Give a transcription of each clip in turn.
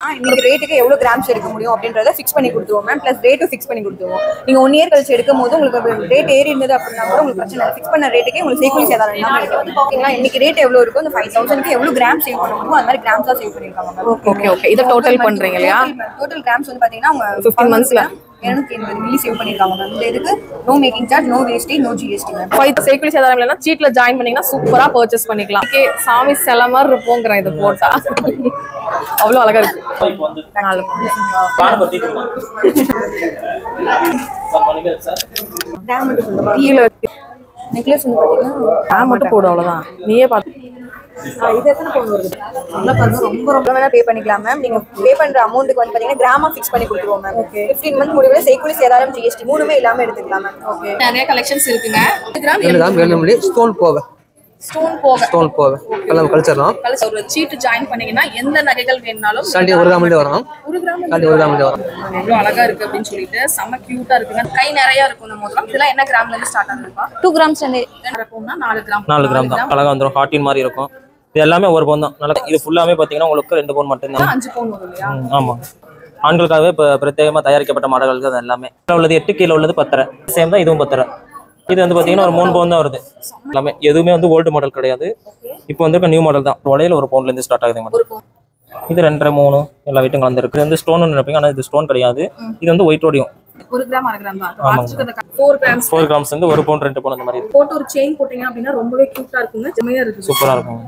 இன்னைக்கு ரேட்டுக்கு எவ்வளவு கிராம்ஸ் எடுக்க முடியும் அப்படின்றத ஃபிக்ஸ் பண்ணி கொடுத்துருவோம் மேம். பிளஸ் ரேட்டும் ஃபிக்ஸ் பண்ணி கொடுத்துருவோம். நீங்க 1 இயர் கழிச்சு எடுக்கும் போது உங்களுக்கு ரேட் ஏறி இருந்தது அப்படின்னா கூட உங்களுக்கு பிரச்சனை இல்லை. ஃபிக்ஸ் பண்ண ரேட்டுக்கே உங்களுக்கு சேஃப்டி சேதாரம் இல்லாம எடுக்கலாம். இன்னைக்கு ரேட் எவ்வளவு இருக்கும், அந்த 5000க்கு எவ்வளவு கிராம் சேவ் பண்ண முடியுமோ அது மாதிரி கிராம்ஸா சேவ் பண்ணிருக்காங்க மேம். Okay okay. இத டோட்டல் பண்றீங்க இல்லையா? டோட்டல் கிராம்ஸ் வந்து பாத்தீங்கன்னா அவங்க 15 monthsல 280 மில்லி சேவ் பண்ணிருக்காங்க மேம். இந்த இதுக்கு no making charge, no wastage, no GST ma'am. Safety சேதாரம் இல்லைன்னா சீட்ல ஜாயின் பண்ணீங்கன்னா சூப்பரா பர்ச்சேஸ் பண்ணிக்கலாம். ஓகே, சாமி செல மாதிரி இருப்போங்கிற இது போட்டா அவ்வளவு அழகா இருக்கு. நெக்லஸ் வந்து பாத்தீங்கன்னா மட்டும் போடு, அவ்வளவுதான். நீயே பாத்து இது எத்தனை பவுன் வருது? ரொம்ப வேணா பே பண்ணிக்கலாம் மேம். நீங்க பே பண்ற அமௌண்ட்டுக்கு வந்து பாத்தீங்கன்னா கிராமா ஃபிக்ஸ் பண்ணி கொடுத்துருவோம் மேம். 15 மந்த் முடிவுல செய்கூலி சேதாரம் ஜிஎஸ்டி மூணுமே இல்லாம எடுத்துக்கலாம் மேம். ஓகே, நிறைய கலெக்ஷன்ஸ் இருக்குங்க. ஸ்டோன் போக எல்லாம் கல்ச்சர்லாம் ஒரு சீட் ஜாயின் பண்ணீங்கன்னா எந்த நகைகள் வேணாலும் 1 கிராம்ல வரும். 1 கிராம் 1 கிராம்ல வரும். எவ்வளவு அழகா இருக்கு அப்படின்னு சொல்லிட்டு செம்ம கியூட்டா இருக்குங்க. கை நிறைய இருக்கும் இந்த மோதிரம். இதெல்லாம் என்ன கிராம்ல இருந்து ஸ்டார்ட் ஆகுதுப்பா? 2 கிராம்ஸ் வந்து இருக்கும்னா 4 கிராம். 4 கிராம் தான் அழகா வந்துரும். ஹார்டின் மாதிரி இருக்கும். இது எல்லாமே 1 பவுன் தான். நல்லா இது ஃபுல்லாமே பாத்தீங்கன்னா உங்களுக்கு 2 பவுன் மட்டும் தான். 5 பவுன் வரும் இல்லையா? ஆமா, ஆண்களுக்காகவே பிரத்யேகமா தயாரிக்கப்பட்ட மாடல்களுக்கு அது எல்லாமே. உள்ளது 8, கீழே உள்ளது 10. சேம் தான் இதுவும் 10. இது வந்து பாத்தீங்கன்னா ஒரு 3 பவுன் தான் வருது. எல்லாமே எதுவுமே வந்து ஓல்டு மாடல் கிடையாது. இப்போ வந்து நியூ மாடல் தான். உடையில 1 பவுன்ல இருந்து ஸ்டார்ட் ஆகுது மேடம். இது 2.5 3 எல்லா வெயிட்டும் கலந்துருக்கு. இது வந்து ஸ்டோன் நினைப்பீங்க, ஆனா இது ஸ்டோன் கிடையாது. இது வந்து ஒயிட் ஓடியும். 1 கிராம் 1/2 கிராம் தான். 4 கிராம்ஸ் 4 கிராம்ஸ் வந்து 1 பவுன் 2 பவுன் அந்த மாதிரி போட்டு ஒரு செயின் போட்டீங்க அப்படின்னா ரொம்பவே கியூட்டா இருக்குங்க. ஜெமையா இருக்கு. சூப்பரா இருக்கும்.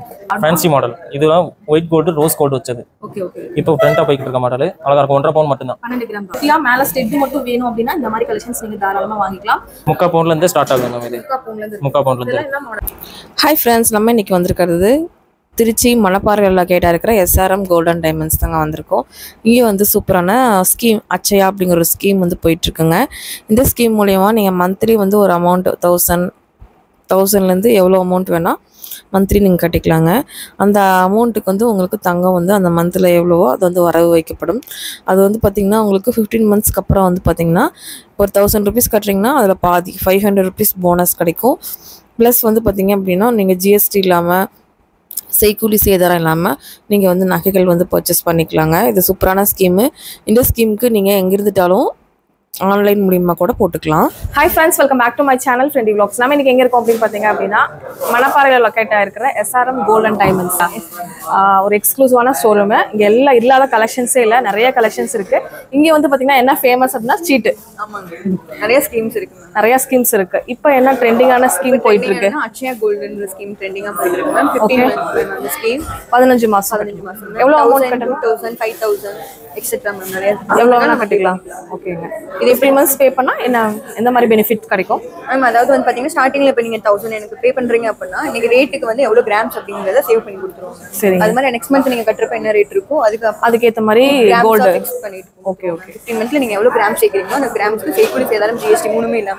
Fancy model. இதுதான் ஒயிட் கோல்டு ரோஸ் கோல்டு வச்சது. Okay okay. இப்போ ட்ரெண்டா போயிட்டு இருக்க மாடல் அழகா இருக்கும். 1.5 பவுன் மட்டும் தான். 12 கிராம் தான். இல்ல மேல ஸ்டெட் மட்டும் வேணும் அப்படின்னா இந்த மாதிரி கலெக்ஷன்ஸ் நீங்க தாராளமா வாங்கிக்கலாம். 3/4 பவுன்ல இருந்து ஸ்டார்ட் ஆகுது மேம். இது 3/4 பவுன்ல இருந்து. என்ன மாடல்? ஹாய் ஃப்ரெண்ட்ஸ், நம்ம இன்னைக்கு வந்திருக்கிறது திருச்சி மணப்பாறையில் கேட்டால் இருக்கிற SRM கோல்டன் டைமண்ட்ஸ் தாங்க வந்திருக்கோம். இங்கே வந்து சூப்பரான ஸ்கீம் அச்சயா அப்படிங்கிற ஒரு ஸ்கீம் வந்து போயிட்டுருக்குங்க. இந்த ஸ்கீம் மூலயமா நீங்கள் மந்த்லி வந்து ஒரு அமௌண்ட் 1000லேருந்து எவ்வளோ அமௌண்ட் வேணால் மந்த்லி நீங்கள் கட்டிக்கலாங்க. அந்த அமௌண்ட்டுக்கு வந்து உங்களுக்கு தங்கம் வந்து அந்த மந்தில் எவ்வளவோ அது வந்து வரவு வைக்கப்படும். அது வந்து பார்த்திங்கன்னா உங்களுக்கு 15 மந்த்ஸ்க்கு அப்புறம் வந்து பார்த்திங்கன்னா ஒரு 1000 ருபீஸ் கட்டுறீங்கன்னா அதில் பாதி 500 ருபீஸ் போனஸ் கிடைக்கும். ப்ளஸ் வந்து பார்த்திங்க அப்படின்னா நீங்கள் ஜிஎஸ்டி இல்லாமல் செய்கூலி சேதாரம் இல்லாமல் நீங்கள் வந்து நகைகள் வந்து பர்ச்சேஸ் பண்ணிக்கலாங்க. இது சூப்பரான ஸ்கீமு. இந்த ஸ்கீமுக்கு நீங்கள் எங்கே இருந்துட்டாலும் ஆன்லைன் மூலியமா கூட போட்டுக்கலாம். Hi friends, welcome back to my channel Friendy vlogs. நம்ம இன்னைக்கு எங்க இருக்கோம் அப்படின்னு பாத்தீங்க அப்படின்னா மணப்பாறையில் லொக்கேட் ஆயிருக்கிற SRM கோல்டன் டைமண்ட்ஸ் தான். ஒரு எக்ஸ்க்ளூசிவான ஷோரூம். இங்க எல்லாம் இல்லாத கலெக்ஷன்ஸே இல்லை, நிறைய கலெக்ஷன்ஸ் இருக்கு. இங்க வந்து பாத்தீங்கன்னா என்ன ஃபேமஸ் அப்படின்னா சீட்டு. நிறைய ஸ்கீம்ஸ் இருக்கு. நிறைய ஸ்கீம்ஸ் இருக்கு. இப்போ என்ன ட்ரெண்டிங்கான ஸ்கீம் போயிட்டு இருக்கு? அச்சயா கோல்டன் ஸ்கீம் ட்ரெண்டிங்கா போயிட்டு இருக்கு மேம். 15 ஸ்கீம் 15 மாசம். எவ்வளவு அமௌண்ட் கட்டணும்? 1000 5000 எக்ஸெட்ரா மேம். நிறைய எவ்வளவு வேணா கட்டிக்கலாம். ஓகேங்க. இது 15 months பே பண்ணா என்ன எந்த மாதிரி பெனிஃபிட் கிடைக்கும் மேம்? அதாவது வந்து பாத்தீங்கன்னா ஸ்டார்டிங்ல இப்போ நீங்க 1000 எனக்கு பே பண்றீங்க அப்படின்னா இன்னைக்கு ரேட்டுக்கு வந்து எவ்வளவு கிராம்ஸ் அப்படிங்கறத சேவ் பண்ணி கொடுத்துருவோம். சரி, அது மாதிரி நெக்ஸ்ட் மந்த் நீங்க கட்டுறப்ப என்ன ரேட் இருக்கோ அதுக்கு ஏத்த மாதிரி கோல்ட் ஃபிக்ஸ் பண்ணிட்டு. Okay okay. 15 மந்த்ல நீங்க எவ்வளவு கிராம் சேர்க்கறீங்களோ அந்த கிராம்ஸ்க்கு செய்கூலி சேதாரம் ஜிஎஸ்டி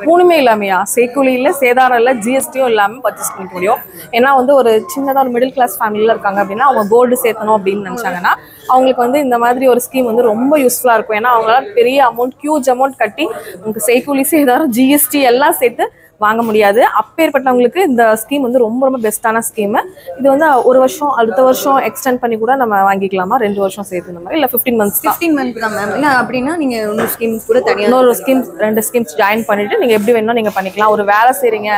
மூணுமே இல்லாமையா? செய்கூலி இல்ல, சேதாரம் இல்ல, ஜிஎஸ்டியும் இல்லாம பர்ச்சேஸ் பண்ணிக்க முடியும். ஏன்னா வந்து ஒரு சின்னதா ஒரு மிடில் கிளாஸ் ஃபேமிலில இருக்காங்க அப்படின்னா அவங்க கோல்டு சேர்த்தணும் அப்படின்னு நினைச்சாங்கன்னா அவங்களுக்கு வந்து இந்த மாதிரி ஒரு ஸ்கீம் வந்து ரொம்ப யூஸ்ஃபுல்லா இருக்கும். ஏன்னா அவங்களால பெரிய அமௌண்ட் ஹியூஜ் அமௌண்ட் கட்டி உங்களுக்கு செய்கூலி சேதாரம் ஜிஎஸ்டி எல்லாம் சேர்த்து வாங்க முடியாது. அப்பேற்பட்டவங்களுக்கு இந்த ஸ்கீம் வந்து ரொம்ப ரொம்ப பெஸ்ட்டான ஸ்கீம். இது வந்து 1 வருஷம் அடுத்த வருஷம் எக்ஸ்டெண்ட் பண்ணி கூட நம்ம வாங்கிக்கலாமா? 2 வருஷம் சேர்த்து இந்த மாதிரி, இல்லை 15 months? 15 months தான் மேம். இல்லை அப்படின்னா நீங்க இன்னொரு ஸ்கீம்ஸ் கூட தனியாக இன்னொரு ஸ்கீம்ஸ் 2 ஸ்கீம்ஸ் ஜாயின் பண்ணிட்டு நீங்க எப்படி வேணும் நீங்க பண்ணிக்கலாம். ஒரு வேலை செய்றீங்க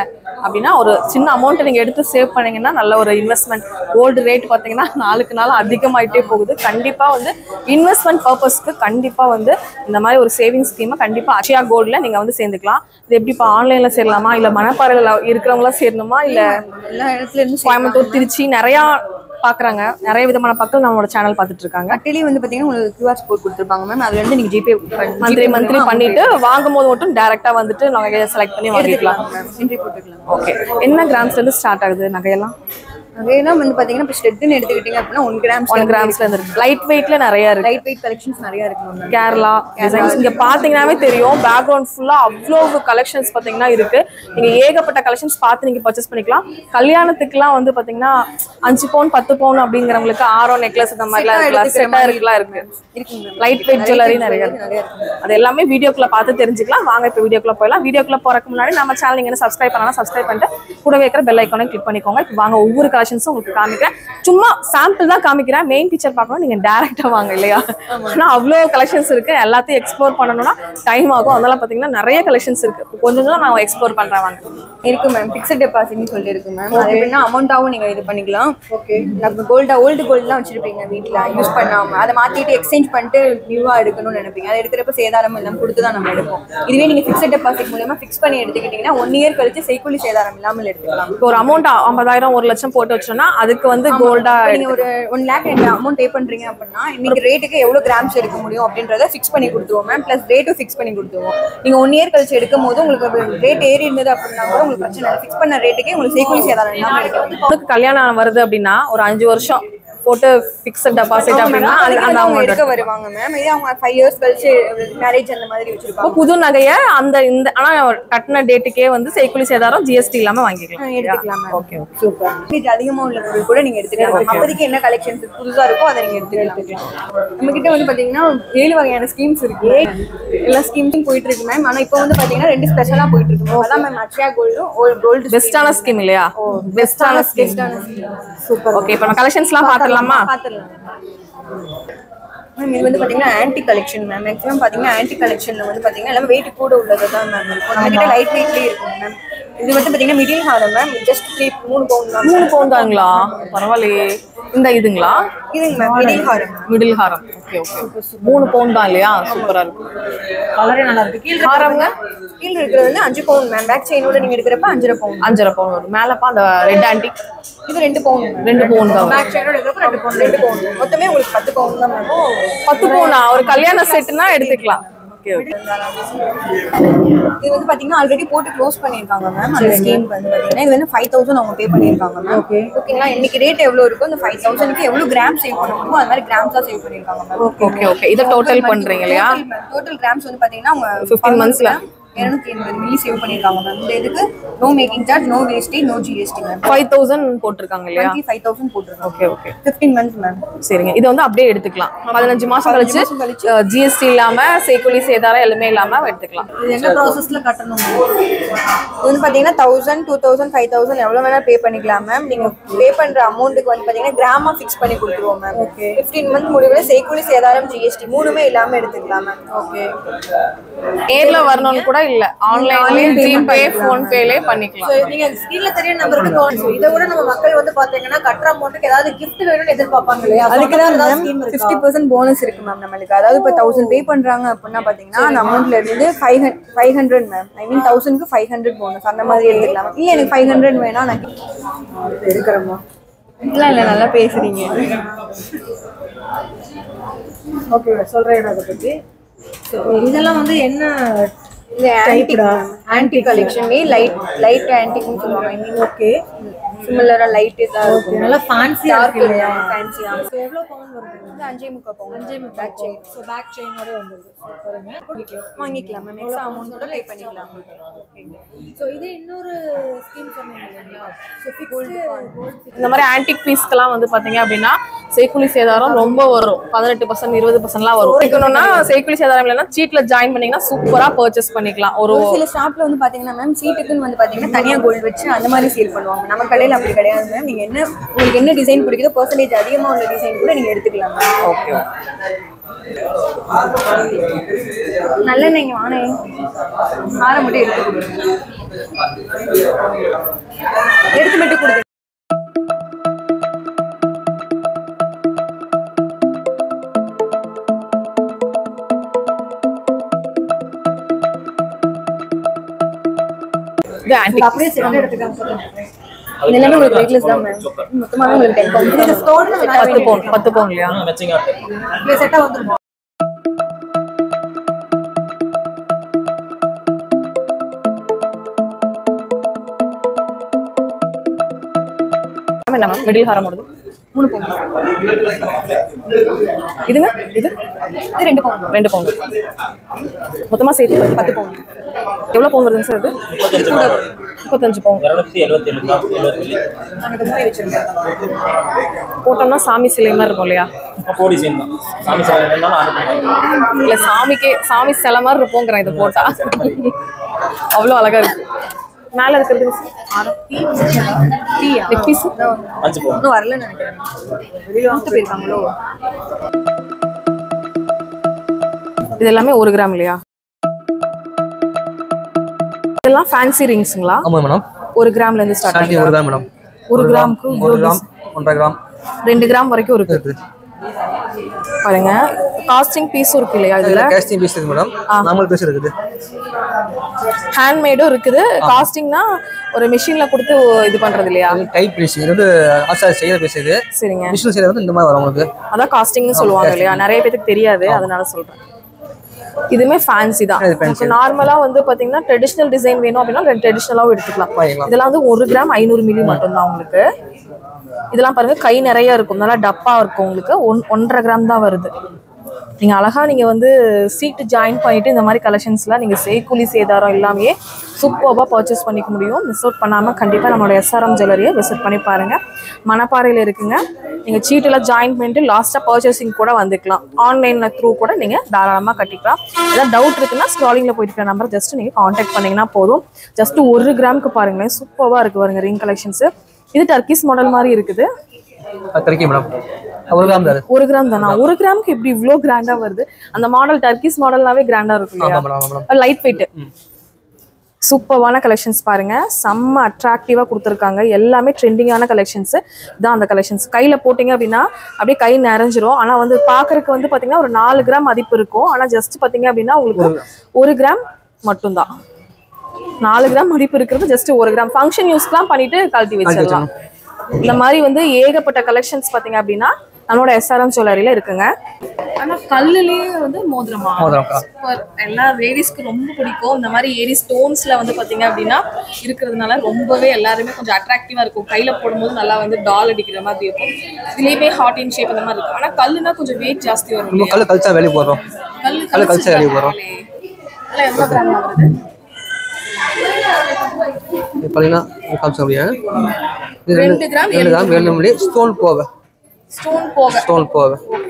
அப்படின்னா ஒரு சின்ன அமௌண்ட்டை நீங்க எடுத்து சேவ் பண்ணீங்கன்னா நல்ல ஒரு இன்வெஸ்ட்மெண்ட். கோல்டு ரேட் பார்த்தீங்கன்னா நாளுக்கு நாள் அதிகமாயிட்டே போகுது. கண்டிப்பா வந்து இன்வெஸ்ட்மெண்ட் பர்பஸ்க்கு கண்டிப்பா வந்து இந்த மாதிரி ஒரு சேவிங் ஸ்கீமை கண்டிப்பா அச்சயா கோல்ட்ல நீங்க வந்து சேர்ந்துக்கலாம். இது எப்படி இப்போ ஆன்லைன்ல சேரலாமா, இல்ல மணப்பாறையில இருக்கிறவங்களா சேரணுமா, இல்ல எல்லா இடத்துல இருந்து கோயம்புத்தூர் திருச்சி நிறைய பாக்குறாங்க, நிறைய விதமான மக்கள் நம்மளோட சேனல் பார்த்துட்டு இருக்காங்க. அட்லி வந்து பாத்தீங்கன்னா உங்களுக்கு QR கோட் கொடுத்துருப்பாங்க மேம். அதுல இருந்து நீங்க ஜிபே மந்த்லி பண்ணிட்டு வாங்கும் போது மட்டும் டைரக்டா வந்துட்டு நகையை செலக்ட் பண்ணி வாங்கிக்கலாம். என்ட்ரி போட்டுக்கலாம். ஓகே. என்ன கிராம்ஸ்ல இருந்து ஸ்டார்ட் ஆகுது நகையெல்லாம்? நகையெல்லாம் வந்து பாத்தீங்கன்னா இப்போ ஸ்டெட்னு எடுத்துக்கிட்டீங்க அப்படின்னா 1 கிராம்ஸ்ல இருந்து இருக்கு. லைட் வெயிட்ல நிறைய இருக்கு. லைட் வெயிட் கலெக்ஷன்ஸ் நிறைய இருக்கு. கேரளா டிசைன்ஸ் இங்க பாத்தீங்கன்னாவே தெரியும். பேக்ரவுண்ட் ஃபுல்லா அவ்வளவு கலெக்ஷன்ஸ் பாத்தீங்கன்னா இருக்கு. நீங்க ஏகப்பட்ட கலெக்ஷன்ஸ் பார்த்து நீங்க பர்ச்சேஸ் பண்ணிக்கலாம். கல்யாணத்துக்குலாம் வந்து பாத்தீங்கன்னா 5 பவுன் 10 பவுன் அப்படிங்கிறவங்களுக்கு ஆரோ நெக்லஸ் இந்த மாதிரிலாம் இருக்கு. லைட் வெயிட் ஜுவல்லரி நிறைய இருக்கு. அது எல்லாமே வீடியோக்குள்ள பார்த்து தெரிஞ்சுக்கலாம். வாங்க இப்போ வீடியோக்குள்ள போயிடலாம். வீடியோக்குள்ள போறதுக்கு முன்னாடி நம்ம சேனல் நீங்க சப்ஸ்கிரைப் பண்ணலாம். சப்ஸ்கிரைப் பண்ணிட்டு கூட வைக்கிற பெல் ஐக்கானை கிளிக் பண்ணிக்கோங்க. இப்போ வாங்க ஒவ்வொரு கலெக்ஷன்ஸும் உங்களுக்கு காமிக்கிறேன். சும்மா சாம்பிள் தான் காமிக்கிறேன். மெயின் பிக்சர் பார்க்கணும் நீங்க டைரக்டா வாங்க இல்லையா? ஆனா அவ்வளோ கலெக்ஷன்ஸ் இருக்கு. எல்லாத்தையும் எக்ஸ்ப்ளோர் பண்ணணும்னா டைம் ஆகும். அதெல்லாம் பாத்தீங்கன்னா நிறைய கலெக்ஷன்ஸ் இருக்கு. கொஞ்சம் தான் நான் எக்ஸ்ப்ளோர் பண்றேன் வாங்க. இருக்கு மேம். ஃபிக்ஸட் டெபாசிட்னு சொல்லி இருக்கு மேம். அது எப்படின்னா அமௌண்ட்டாவும் நீங்க இது பண்ணிக்கலாம். ஓகே. நம்ம ஓல்டு கோல்டுலாம் வச்சிருப்பீங்க வீட்டில் யூஸ் பண்ணாம அதை மாத்திட்டு எக்ஸ்சேஞ்ச் பண்ணிட்டு நியூவா எடுக்கணும்னு நினைப்பீங்க. அதை எடுக்கிறப்ப சேதாரம் எல்லாம் கொடுத்து தான் நம்ம எடுப்போம். இதுவே நீங்க ஃபிக்ஸட் டெபாசிட் மூலமா ஃபிக்ஸ் பண்ணி எடுத்துக்கிட்டீங்கன்னா 1 இயர் கழிச்சு செய்கூலி சேதாரம் இல்லாமல் எடுத்துக்கலாம். இப்போ ஒரு அமௌண்ட் 50,000 1 லட்சம் போட்டு வச்சோம்னா அதுக்கு வந்து கோல்டா நீங்க ஒரு 1 lakh அமௌண்ட் பே பண்றீங்க அப்படின்னா இன்னைக்கு ரேட்டுக்கு எவ்வளவு கிராம்ஸ் எடுக்க முடியும் அப்படின்றத ஃபிக்ஸ் பண்ணி கொடுத்துருவோம் மேம். பிளஸ் ரேட்டும் ஃபிக்ஸ் பண்ணி கொடுத்துருவோம். நீங்க 1 இயர் கழிச்சு எடுக்கும் போது உங்களுக்கு ரேட் ஏறி இருந்தது அப்படின்னா கூட உங்களுக்கு பிரச்சனை இல்லை. ஃபிக்ஸ் பண்ண ரேட்டுக்கே உங்களுக்கு செய்கூலி சேதாரம் இல்லாமல் எடுக்கலாம். கல்யாணம் வருது அப்படின்னா ஒரு 5 வருஷம் போட்டு ஃபிக்ஸட் டெபாசிட் அப்படின்னா அந்த அவங்க எடுக்க வருவாங்க மேம். இதே அவங்க 5 years கழிச்சு மேரேஜ் அந்த மாதிரி வச்சிருப்பாங்க. புது நகையை இந்த ஆனா கட்டின டேட்டுக்கே வந்து செய்கூலி சேதாரம் ஜிஎஸ்டி இல்லாம வாங்கிக்கலாம். எடுத்துக்கலாம். Okay super. இது அதிகமா உள்ள பொருள் கூட நீங்க எடுத்துக்கலாம். அப்போதைக்கு என்ன கலெக்ஷன்ஸ் புதுசா இருக்கோ அதை நீங்க எடுத்துக்கலாம். நம்ம கிட்ட வந்து பாத்தீங்கன்னா 7 வகையான ஸ்கீம்ஸ் இருக்கு. எல்லா ஸ்கீம்ஸும் போயிட்டு இருக்கு மேம். ஆனா இப்போ வந்து பாத்தீங்கன்னா 2 ஸ்பெஷலா போயிட்டு இருக்கு. அதான் மேம் அக்ஷயா கோல்டு பெஸ்டான ஸ்கீம் இல்லையா? பெஸ்டான ஸ்கீம். சூப்பர். ஓகே இப்போ நம்ம கலெக்ஷன்ஸ்லாம் பார்த்துடலாமா? பார்த்துடலாம் மேம். இது வந்து பாத்தீங்கன்னா ஆன்டி கலெக்ஷன் மேம். மேக்ஸிமம் பாத்தீங்கன்னா ஆன்டி கலெக்ஷன்ல வந்து பாத்தீங்கன்னா எல்லாம் வெயிட் கூட உள்ளது தான் மேம் இருக்கும். நம்ம கிட்ட லைட் வெயிட்லயே இருக்கும் மேம். இது வந்து பாத்தீங்கன்னா மிடில் ஹாரம் மேம். ஜஸ்ட் 3 பவுண்ட் தான். 3 பவுண்ட் தாங்களா? பரவாயில்லையே. இந்த இதுங்களா? இதுங்க மேம் மிடில் ஹாரம். மிடில் ஹாரம். Okay okay. 3 பவுண்ட் தான் இல்லையா? சூப்பரா இருக்கு. கலரே நல்லா இருக்கு. கீழ ஹாரம்ங்க கீழ இருக்கிறது வந்து 5 பவுண்ட் மேம். பேக் செயினோட நீங்க எடுக்கிறப்ப 5.5 பவுண்ட். 5.5 பவுண்ட் வரும். மேலப்பா அந்த ரெட் ஆன்டிக் இது 2 பவுண்ட். 2 பவுண்ட் தான். பேக் செயினோட எடுக்கிறப்ப 2 பவுண்ட். மொத்தமே உங்களுக்கு 10 பவுண்ட் தான் மேம். 10 பவுண்டா? ஒரு கல்யாண செட்னா எடுத்துக்கலாம். Okay okay. இது வந்து பாத்தீங்கன்னா ஆல்ரெடி போட்டு க்ளோஸ் பண்ணிருக்காங்க மேம். அந்த ஸ்கீம் வந்து பாத்தீங்கன்னா இது வந்து 5,000 அவங்க பே பண்ணிருக்காங்க மேம். ஓகேங்களா? இன்னைக்கு ரேட் எவ்வளவு இருக்கோ அந்த 5,000க்கு எவ்வளவு கிராம் சேவ் பண்ண முடியுமோ அது மாதிரி கிராம்ஸா சேவ் பண்ணிருக்காங்க மேம். Okay okay. இத டோட்டல் பண்றீங்க இல்லையா? டோட்டல் கிராம்ஸ் வந்து பாத்தீங்கன்னா அவங்க 15 monthsல 280 மில்லி சேவ் பண்ணிருக்காங்க மேம். இந்த இதுக்கு no making charge, no wastage, no GST ma'am. 5,000 போட்டுருக்காங்க இல்லையா? 25,000 போட்டுருக்காங்க. Okay okay. 15 months ma'am. சரிங்க. இது வந்து அப்படியே எடுத்துக்கலாம். 15 மாசம் கழிச்சு ஜிஎஸ்டி இல்லாம செய்கூலி சேதாரம் எல்லாமே இல்லாம எடுத்துக்கலாம். இது என்ன ப்ராசஸ்ல கட்டணும்? இது வந்து பாத்தீங்கன்னா 1000, 2000, 5000 எவ்வளவு வேணா பே பண்ணிக்கலாம் மேம். நீங்க பே பண்ற அமௌண்ட்டுக்கு வந்து பாத்தீங்கன்னா கிராமா ஃபிக்ஸ் பண்ணி கொடுத்துருவோம் மேம். 15 month முடிவுல செய்கூலி சேதாரம் ஜிஎஸ்டி மூணுமே இல்லாம எடுத்துக்கலாம் மேம். ஓகே. நேர்ல வரணும்னு கூட இல்ல, ஆன்லைன்லயே ஜிபே ஃபோன் பேலே பண்ணிக்கலாம். நீங்க ஸ்கிரீன்ல தெரிய நம்பருக்கு கால். இத விட நம்ம மக்கள் வந்து பாத்தீங்கன்னா கட்டற அமௌண்ட்க்கு ஏதாவது gift வேணும்னு எதிர்பார்ப்பாங்க இல்லையா? அதுக்கு தான் மேம் 50% போனஸ் இருக்கு மேம் நமக்கு. அதாவது இப்ப 1000 பே பண்றாங்க அப்படினா பாத்தீங்கன்னா அந்த அமௌண்ட்ல இருந்து 500 மேம். ஐ மீன் 1000க்கு 500 போனஸ் அந்த மாதிரி எடுத்துக்கலாம். இல்ல எனக்கு 500 வேணா நான் எடுக்கறேமா. இல்ல நல்லா பேசுறீங்க. ஓகே சொல்றேன் அத பத்தி. இதெல்லாம் வந்து என்ன இது ஆன்டி கலெக்ஷன் லைட் ஆன்டிக்னு சொல்லுவாங்க. ஐ மீன் ஓகே சிமிலரா லைட் இதா இருக்கும். நல்லா ஃபேன்சியா இருக்கு இல்லையா? ஃபேன்சியா. சோ எவ்வளவு பவுண்ட் வருது? இது 5.5 pound. 5.5 back chain. So back செயினோட வந்துருது. பாருங்க. வாங்கிக்கலாம் மேம். எக்ஸ்ட்ரா அமௌண்டோட பே பண்ணிக்கலாம். சோ இது இன்னொரு ஸ்கீம் சொன்னீங்க இல்லையா? சோ ஃபிக்ஸ்ட் இந்த மாதிரி ஆன்டிக் பீஸ்க்கெல்லாம் வந்து பாத்தீங்க அப்படின்னா செய்கூலி சேதாரம் ரொம்ப வரும். 18%, 20%லாம் வரும். இருக்கணும்னா செய்கூலி சேதாரம் இல்லைன்னா சீட்ல ஜாயின் பண்ணீங்கன்னா சூப்பரா பர்ச்சேஸ் பண்ணிக்கலாம். ஒரு சில ஷாப்ல வந்து பாத்தீங்கன்னா மேம் சீட்டுக்குன்னு வந்து பாத்தீங்கன்னா தனியா கோல்டு வச்சு அந்த மாதிரி சேல் பண்ணுவாங்க. நம்ம கடையில அப்படி கிடையாது மேம். நீங்க என்ன உங்களுக்கு என்ன டிசைன் பிடிக்குதோ பெர்சன்டேஜ் அதிகமா உள்ள டிசைன் கூட நீங்க எடுத்துக்கலாம் மேம். ஓகே. நல்ல நீங்க வானே ஆற மட்டும் எடுத்து கொடுங்க. எடுத்து மட்டும் கொடுங்க. இது ஆன்டிக் அப்படியே செட் எடுத்துக்கலாம். இதெல்லாம் உங்களுக்கு வெயிட்லெஸ் தான் மேம். மொத்தமாவே உங்களுக்கு 10 பவுண்ட். இது ஸ்டோன் 10 பவுண்ட் இல்லையா? மேட்சிங் ஆட் இது செட்டா வந்துரும். என்ன மேம் மிடில் ஹாரம் வருது? 3 பவுண்ட். இதுங்க இது 2 பவுண்ட். 2 பவுண்ட். மொத்தமா சேர்த்து 10 பவுண்ட். எவ்வளவு பவுண்ட் வருதுங்க சார் இது? 35 பவுண்ட். 277 gram 70 milli. நாங்க போய் வச்சிருக்கோம். போட்டோம்னா சாமி சிலை மாதிரி இருக்கும் இல்லையா? போடி சேம் தான். சாமி சிலை என்னன்னா ஆர்டர் இல்ல சாமி சிலை மாதிரி இருப்போங்கிறேன் இது போட்டா. அவ்வளோ அழகா இருக்கு. மேல இருக்கிறது லெக் பீஸ் 5 பவுன். இன்னும் வரலன்னு நினைக்கிறேன். வெளியில வாங்கிட்டு போயிருக்காங்களோ. இது எல்லாமே 1 கிராம் இல்லையா? இதெல்லாம் ஃபேன்சி ரிங்ஸ்ங்களா? ஆமாம் மேடம். 1 கிராம்ல இருந்து ஸ்டார்ட் ஆகுது. 1 கிராம் மேடம். 1 கிராமுக்கு 1 கிராம் 1.5 கிராம் 2 கிராம் வரைக்கும் இருக்கு. பாருங்க காஸ்டிங் பீஸும் இருக்கு இல்லையா? இதுல கேஸ்டிங் பீஸ் இருக்கு மேடம். நார்மல் பீஸ் இருக்குது. ஹேண்ட்மேடும் இருக்குது. காஸ்டிங்னா ஒரு மிஷின்ல கொடுத்து இது பண்றது இல்லையா? டைப் பீஸ் இது வந்து ஆசா செய்யற பீஸ் இது. சரிங்க. மிஷின் செய்யறது வந்து இந்த மாதிரி வரும் உங்களுக்கு. அதான் காஸ்டிங்னு சொல்லுவாங்க இல்லையா? நிறைய பேருக்கு தெரியாது, அதனால சொல்றேன். இதுமே ஃபேன்சி தான். நார்மலா வந்து பாத்தீங்கன்னா ட்ரெடிஷனல் டிசைன் வேணும் அப்படின்னா ட்ரெடிஷனலாவும் எடுத்துக்கலாம். இதெல்லாம் வந்து 1 கிராம் 500 மில்லி மட்டும்தான் உங்களுக்கு. இதெல்லாம் பாருங்க கை நிறைய இருக்கும், நல்லா டப்பா இருக்கும் உங்களுக்கு. 1.5 கிராம் தான் வருது. நீங்க அழகா நீங்க வந்து சீட்டு ஜாயின் பண்ணிட்டு இந்த மாதிரி கலெக்ஷன்ஸ்லாம் நீங்க செய்கூலி சேதாரம் எல்லாமே சூப்பராக பர்ச்சேஸ் பண்ணிக்க முடியும். மிஸ் அவுட் பண்ணாமல் கண்டிப்பாக நம்மளோட SRM ஜுவல்லரியை விசிட் பண்ணி பாருங்க. மணப்பாறையில் இருக்குங்க. நீங்கள் சீட்டில் ஜாயின் பண்ணிட்டு லாஸ்ட்டாக பர்ச்சேசிங் கூட வந்துக்கலாம். ஆன்லைனில் த்ரூ கூட நீங்கள் தாராளமாக கட்டிக்கலாம். ஏதாவது டவுட் இருக்குன்னா ஸ்க்ராலிங்கில் போயிட்டு நம்பர் ஜஸ்ட் நீங்கள் காண்டாக்ட் பண்ணிங்கன்னா போதும். ஜஸ்ட் 1 கிராமுக்கு பாருங்களேன், சூப்பராக இருக்குது பாருங்க ரிங் கலெக்ஷன்ஸு. இது டர்க்கிஸ் மாடல் மாதிரி இருக்குது. 1 கிராம் தானா? 1 கிராமுக்கு எப்படி இவ்வளோ கிராண்டா வருது? அந்த மாடல் டர்க்கிஸ் மாடல்னாவே கிராண்டா இருக்கும் இல்லையா? லைட் வெயிட் சூப்பரான கலெக்ஷன்ஸ் பாருங்க, செம்ம அட்ராக்டிவா கொடுத்துருக்காங்க. எல்லாமே ட்ரெண்டிங்கான கலெக்ஷன்ஸ் தான். அந்த கலெக்ஷன்ஸ் கையில போட்டீங்க அப்படின்னா அப்படியே கை நிறைஞ்சிரும். ஆனா வந்து பாக்குறதுக்கு வந்து பாத்தீங்கன்னா ஒரு 4 கிராம் மதிப்பு இருக்கும். ஆனா ஜஸ்ட் பாத்தீங்க அப்படின்னா உங்களுக்கு 1 கிராம் மட்டும்தான். 4 கிராம் மதிப்பு இருக்கிறது ஜஸ்ட் 1 கிராம். ஃபங்க்ஷன் யூஸ்க்குலாம் பண்ணிட்டு கழட்டி வச்சிடலாம். இந்த மாதிரி வந்து ஏகப்பட்ட கலெக்ஷன்ஸ் பாத்தீங்க அப்படின்னா நம்மளோட SRM ஜுவல்லரியில இருக்குங்க. ஆனா கல்லுலயே வந்து மோதிரமா சூப்பர். எல்லா லேடிஸ்க்கு ரொம்ப பிடிக்கும். இந்த மாதிரி ஏரி ஸ்டோன்ஸ்ல வந்து பாத்தீங்க அப்படின்னா இருக்கிறதுனால ரொம்பவே எல்லாருமே கொஞ்சம் அட்ராக்டிவா இருக்கும். கையில போடும்போது நல்லா வந்து டால் அடிக்கிற மாதிரி இருக்கும். இதுலயுமே ஹார்ட் இன் ஷேப் இந்த மாதிரி இருக்கும். ஆனா கல்லுனா கொஞ்சம் வெயிட் ஜாஸ்தி வரும். கல்லு கல்ச்சா வெளிய போறோம். கல்லு கல்ச்சா வெளிய போறோம். அதெல்லாம் எவ்வளவு கிராம் வருது? பாத்தீங்கன்னா காமிச்ச அப்படியே 2 கிராம் 7 மில்லி ஸ்டோன் போக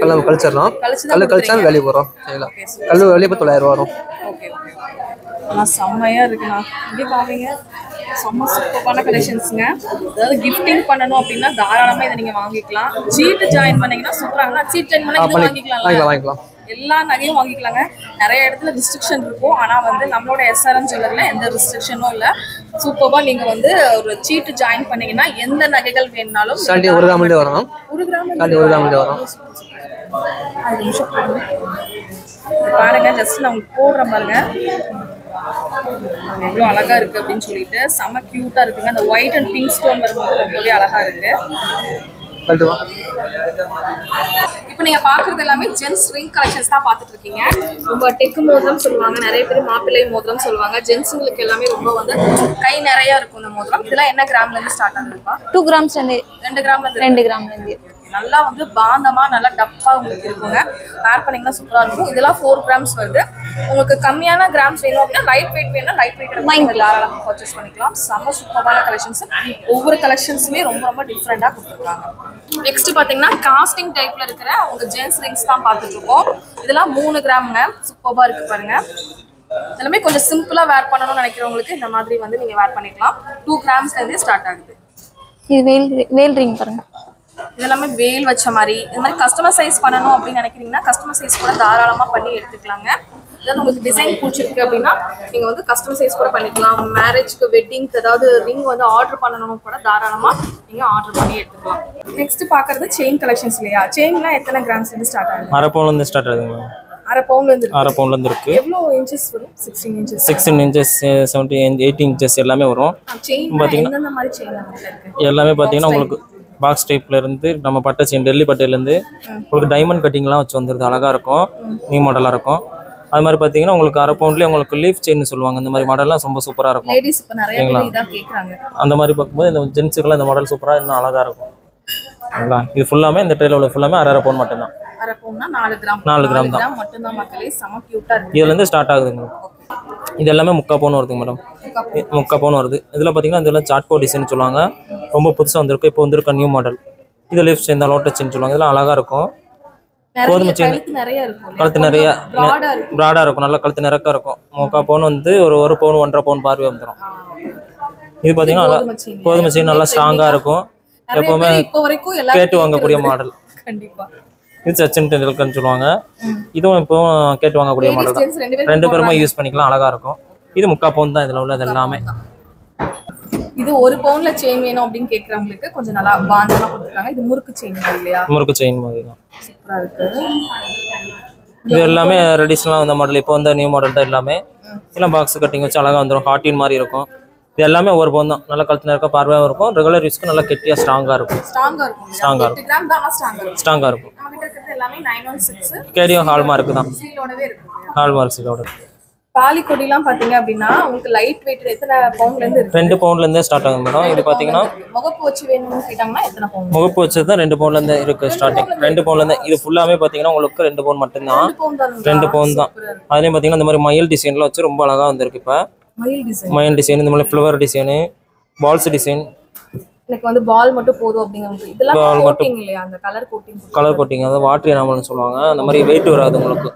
கல்ல கல்ச்சறோம். கல்லு கல்ச்சா வெளிய போறோம். சரிங்களா? கல்லு வெளிய போய் 900 வரும். Okay okay. ஆனால் செம்மையா இருக்குண்ணா. இப்படி பாருங்க, செம்ம சூப்பரான கலெக்ஷன்ஸுங்க. அதாவது கிஃப்டிங் பண்ணணும் அப்படின்னா தாராளமாக இதை நீங்கள் வாங்கிக்கலாம். சீட்டு ஜாயின் பண்ணீங்கன்னா சூப்பராக. சீட் ஜாயின் பண்ணி வாங்கிக்கலாம். எல்லா நகையும் வாங்கிக்கலாங்க. நிறைய இடத்துல ரெஸ்ட்ரிக்ஷன் இருக்கும். ஆனால் வந்து நம்மளோட SRM ஜுவல்லரியில் எந்த ரெஸ்ட்ரிக்ஷனும் இல்லை. சூப்பராக நீங்கள் வந்து ஒரு சீட்டு ஜாயின் பண்ணீங்கன்னா எந்த நகைகள் வேணுனாலும் 1 கிராம் வரும். 1 கிராம் 1 கிராம் வரும். பாருங்க, ஜஸ்ட் நான் உங்களுக்கு போடுறேன் பாருங்க எவ்வளோ அழகா இருக்கு அப்படின்னு சொல்லிட்டு. செம்ம கியூட்டா இருக்குங்க. அந்த ஒயிட் அண்ட் பிங்க் ஸ்டோன் வரும்போது ரொம்பவே அழகா இருக்கு. இப்போ நீங்க பாக்குறது எல்லாமே ஜென்ஸ் ரிங் கலெக்ஷன்ஸ் தான் பாத்துட்டு இருக்கீங்க. ரொம்ப டெக் மோதிரம் சொல்லுவாங்க, நிறைய பேர் மாப்பிள்ளை மோதிரம் சொல்லுவாங்க. ஜென்ஸுங்களுக்கு எல்லாமே ரொம்ப வந்து கை நிறைய இருக்கும் இந்த மோதிரம். இதெல்லாம் என்ன கிராம்ல இருந்து ஸ்டார்ட் ஆகுதுப்பா? 2 கிராம்ஸ்ல இருந்து 2 கிராம்ல இருந்து 2 கிராம்ல இருந்து நல்லா வந்து பாந்தமா நல்லா டப்பா உங்களுக்கு இருக்குங்க. வேர் பண்ணீங்கன்னா சூப்பரா இருக்கும். இதெல்லாம் 4 கிராம்ஸ் வருது. உங்களுக்கு கம்மியான கிராம்ஸ் வேணும் அப்படின்னா லைட் வெயிட் வேணும்னா லைட் வெயிட் தாராளமாக பர்ச்சேஸ் பண்ணிக்கலாம். செம்ம சூப்பரான கலெக்ஷன்ஸ். ஒவ்வொரு கலெக்ஷன்ஸுமே ரொம்ப ரொம்ப டிஃப்ரெண்டா கொடுத்துருக்காங்க. நெக்ஸ்ட் பாத்தீங்கன்னா காஸ்டிங் டைப்ல இருக்கிற உங்க ஜென்ஸ் ரிங்ஸ் தான் பார்த்துட்டு இருக்கோம். இதெல்லாம் 3 கிராம்ங்க. சூப்பரா இருக்கு பாருங்க. எல்லாமே கொஞ்சம் சிம்பிளா வேர் பண்ணணும்னு நினைக்கிறவங்களுக்கு இந்த மாதிரி வந்து நீங்க வேர் பண்ணிக்கலாம். 2 கிராம்ஸ்ல இருந்தே ஸ்டார்ட் ஆகுது. இது வேல் ரிங் பாருங்க. இதெல்லாமே வேல் வச்ச மாதிரி இந்த மாதிரி கஸ்டமைஸ் பண்ணணும் அப்படின்னு நினைக்கிறீங்கன்னா கஸ்டமைஸ் கூட தாராளமா பண்ணி எடுத்துக்கலாங்க. ஏதாவது உங்களுக்கு டிசைன் பிடிச்சிருக்கு அப்படின்னா நீங்க வந்து கஸ்டமைஸ் கூட பண்ணிக்கலாம். மேரேஜ்க்கு வெட்டிங்க்கு ஏதாவது ரிங் வந்து ஆர்டர் பண்ணணும் கூட தாராளமா நீங்க ஆர்டர் பண்ணி எடுத்துக்கலாம். நெக்ஸ்ட் பாக்குறது செயின் கலெக்ஷன்ஸ் இல்லையா? செயின்லாம் எத்தனை கிராம்ஸ்ல இருந்து ஸ்டார்ட் ஆகுது? 1/2 பவுன்ல இருந்து ஸ்டார்ட் ஆகுதுங்க. 1/2 பவுன்ல இருந்து 1/2 பவுன்ல இருந்து இருக்கு. எவ்வளவு இன்ச்சஸ் வரும்? 16 இன்ச்சஸ் 16 இன்ச்சஸ் 17 18 இன்ச்சஸ் எல்லாமே வரும். செயின் பாத்தீங்கன்னா என்ன மாதிரி செயின் இருக்கு? எல்லாமே பாத்தீங்கன்னா உங்களுக்கு பாக்ஸ் டைப்ல இருந்து நம்ம பட்டை செயின் டெல்லி பட்டையில இருந்து உங்களுக்கு டைமண்ட் கட்டிங்லாம் வச்சு வந்துருது. அழகா இருக்கும், நியூ மாடலா இருக்கும். அது மாதிரி பாத்தீங்கன்னா உங்களுக்கு 1/2 பவுண்ட்லயே உங்களுக்கு லீஃப் செயின் சொல்லுவாங்க. இந்த மாதிரி மாடல்லாம் ரொம்ப சூப்பரா இருக்கும். லேடிஸ் இப்ப நிறைய பேர் இத கேக்குறாங்க. அந்த மாதிரி பார்க்கும்போது இந்த ஜென்ஸுக்குலாம் இந்த மாடல் சூப்பரா இன்னும் அழகா இருக்கும். சரிங்களா? இது ஃபுல்லாமே இந்த ட்ரேல உள்ள ஃபுல்லாமே 1/2 பவுண்ட் மட்டும் தான். 1/2 பவுண்ட்னா 4 கிராம். 4 கிராம் தான் மட்டும் தான் மக்களே. செம கியூட்டா இருக்கு. இதுல இருந்து ஸ்டார்ட் ஆகுதுங்க. இது எல்லாமே 3/4 பவுன் வருதுங்க மேடம். 3/4 பவுன் வருது. இதுல பாத்தீங்கன்னா இதெல்லாம் சாட்கோ டிசைன் சொல்லுவாங்க. ரொம்ப புதுசா வந்திருக்கு. இப்போ வந்திருக்க நியூ மாடல். இது லீஃப் செயின் தான், லோட்டஸ் செயின் சொல்லுவாங்க. இதெல்லாம் அழகா இருக்கும். கோதுமை செயின் நிறைய இருக்கும். கழுத்து நிறைய ப்ராடா இருக்கும். நல்லா கழுத்து நிறைய இருக்கும். 3/4 பவுன் வந்து ஒரு 1 பவுன் 1.5 பவுன் பார்வை வந்துடும். இது பார்த்தீங்கன்னா நல்லா கோதுமை செயின் நல்லா ஸ்ட்ராங்காக இருக்கும். எப்பவுமே இப்போ வரைக்கும் எல்லாரும் கேட்டு வாங்கக்கூடிய மாடல். கண்டிப்பா இது சச்சின் டெண்டுல்கர்னு சொல்லுவாங்க. இதுவும் இப்போ கேட்டு வாங்கக்கூடிய மாடல் தான். ரெண்டு பேருமே யூஸ் பண்ணிக்கலாம், அழகா இருக்கும். இது 3/4 பவுன் தான் இதில் உள்ளது எல்லாமே. இது 1 பவுன்ல செயின் வேணும் அப்படின்னு கேட்கறவங்களுக்கு கொஞ்சம் நல்லா பாந்தமா கொடுத்துருக்காங்க. இது முறுக்கு செயின் இல்லையா? முறுக்கு செயின் மாதிரி தான். சூப்பரா இருக்கு. இது எல்லாமே ட்ரெடிஷ்னலாக வந்த மாடல். இப்போ வந்து நியூ மாடல் தான் எல்லாமே. எல்லாம் பாக்ஸ் கட்டிங் வச்சு அழகாக வந்துடும். ஹார்டின் மாதிரி இருக்கும். இது எல்லாமே 1 பவுன் தான். நல்லா கழுத்து இருக்க பார்வையாக இருக்கும். ரெகுலர் யூஸ்க்கு நல்லா கெட்டியாக ஸ்ட்ராங்காக இருக்கும். ஸ்ட்ராங்கா இருக்கும். 8 கிராம் தான் ஸ்ட்ராங்காக இருக்கும். நம்ம கிட்ட இருக்கிறது எல்லாமே 916 கேரியும் ஹால்மார்க் தான். சீலோடவே இருக்கு. ஹால்மார்க் சீலோட. தாலி கொடிலாம் பாத்தீங்க அப்படின்னா உங்களுக்கு லைட் வெயிட் எத்தனை பவுண்ட்ல இருந்து இருக்கு? 2 பவுண்ட்லேருந்தே ஸ்டார்ட் ஆகும் மேடம். இது பார்த்தீங்கன்னா முகப்பு வச்சு வேணும்னு கேட்டாங்கன்னா எத்தனை பவுண்ட்? முகப்பு வச்சது தான் 2 பவுண்ட்லேருந்து இருக்குது ஸ்டார்டிங். 2 பவுண்ட்லேருந்து. இது ஃபுல்லாமே பார்த்தீங்கன்னா உங்களுக்கு 2 பவுண்ட் மட்டும்தான். 2 பவுண்ட் தான். அதுலேயும் பார்த்தீங்கன்னா இந்த மாதிரி மயில் டிசைன்லாம் வச்சு ரொம்ப அழகாக வந்திருக்கு. இப்போ மயில் டிசைன், இந்த மாதிரி ஃப்ளவர் டிசைனு, பால்ஸ் டிசைன். எனக்கு வந்து பால் மட்டும் போதும் அப்படிங்கிறது. இதெல்லாம் கோட்டிங் இல்லையா? அந்த கலர் கோட்டிங். கலர் கோட்டிங், அதாவது வாட்டர் எனாமல்னு சொல்லுவாங்க. அந்த மாதிரி வெயிட் வராது உங்களுக்கு.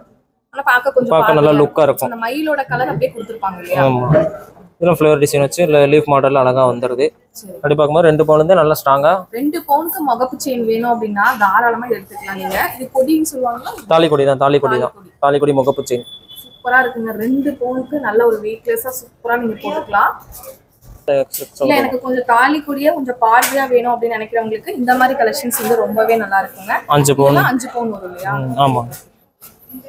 ஆனா பார்க்க நல்லா லுக்காக இருக்கும். அந்த மயிலோட கலர் அப்படியே கொடுத்துருப்பாங்க இல்லையா? ஆமாம். இதெல்லாம் ஃப்ளவர் டிசைன் வச்சு இல்லை லீஃப் மாடலில் அழகாக வந்துடுது. அப்படி பார்க்கும்போது 2 பவுன்லேருந்து நல்லா ஸ்ட்ராங்காக. 2 பவுனுக்கு முகப்பு செயின் வேணும் அப்படின்னா தாராளமாக எடுத்துக்கலாம். நீங்கள் இது கொடின்னு சொல்லுவாங்களா? தாலிக்கொடி தான். தாலிக்கொடி தான். தாலிக்கொடி முகப்பு செயின் சூப்பரா இருக்குங்க. 2 பவுனுக்கு நல்ல ஒரு வெயிட்லெஸ்ஸா சூப்பரா நீங்க போட்டுக்கலாம். இல்ல எனக்கு கொஞ்சம் தாலி கொடியா கொஞ்சம் பார்வையா வேணும் அப்படின்னு நினைக்கிறவங்களுக்கு இந்த மாதிரி கலெக்ஷன்ஸ் வந்து ரொம்பவே நல்லா இருக்குங்க. 5 பவுன் 5 பவுன் வரும் இல்லையா? ஆமா.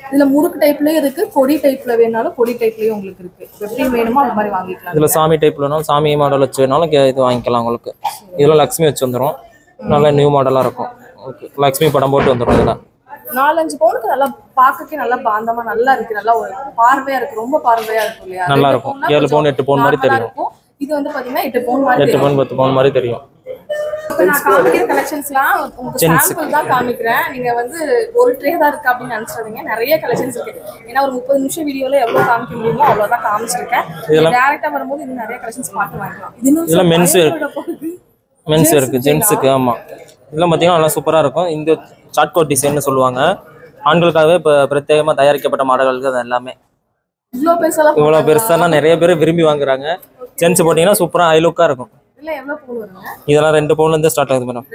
இதுல முறுக்கு டைப்லயும் இருக்கு, கொடி டைப்ல வேணாலும் கொடி டைப்லயும் உங்களுக்கு இருக்கு. எப்படி வேணுமோ அந்த மாதிரி வாங்கிக்கலாம். இதுல சாமி டைப்ல வேணாலும் சாமி மாடல் வச்சு வேணாலும் இது வாங்கிக்கலாம் உங்களுக்கு. இதெல்லாம் லக்ஷ்மி வச்சு வந்துடும். நல்லா நியூ மாடலா இருக்கும். ஓகே, லக்ஷ்மி படம் போட்டு வந்துடும். இதெல்லாம் 4-5 பவுனுக்கு நல்லா பார்க்கவே நல்லா பாந்தமா நல்லா இருக்கு. நல்லா ஒரு பார்வையா இருக்கு. ரொம்ப பார்வையா இருக்கும் இல்லையா? நல்லா இருக்கும். 7 பவுன் 8 பவுன் மாதிரி தெரியும். இது வந்து பாத்தீங்கன்னா 8 பவுன் மாதிரி 8 பவுன் 10 பவுன் மாதிரி தெரியும். நான் காமிக்கிற கலெக்ஷன்ஸ்லாம் உங்களுக்கு சாம்பிள் தான் காமிக்கிறேன். நீங்க வந்து ஒரு ட்ரே தான் இருக்கு அப்படின்னு நினைச்சிடாதீங்க. நிறைய கலெக்ஷன்ஸ் இருக்கு. ஏன்னா ஒரு 30 நிமிஷம் வீடியோல எவ்வளவு காமிக்க முடியுமோ அவ்வளவுதான் காமிச்சிருக்கேன். டைரக்டா வரும்போது இன்னும் நிறைய கலெக்ஷன்ஸ் பார்த்து வாங்கலாம். இதெல்லாம் மென்ஸ் இருக்கு, ஜென்ஸுக்கு. ஆமா, இதெல்லாம் பார்த்தீங்கன்னா நல்லா சூப்பராக இருக்கும். இந்த சாட் கோட் டிசைன்னு சொல்லுவாங்க. ஆண்களுக்காகவே இப்போ பிரத்யேகமாக தயாரிக்கப்பட்ட மாடல்களுக்கு அது எல்லாமே. இவ்வளோ பெருசானா நிறைய பேர் விரும்பி வாங்குறாங்க. ஜென்ஸ் போட்டிங்கன்னா சூப்பராக ஹை லுக்காக இருக்கும். இதெல்லாம் 2 பவுன்லேருந்து ஸ்டார்ட் ஆகுது மேடம்.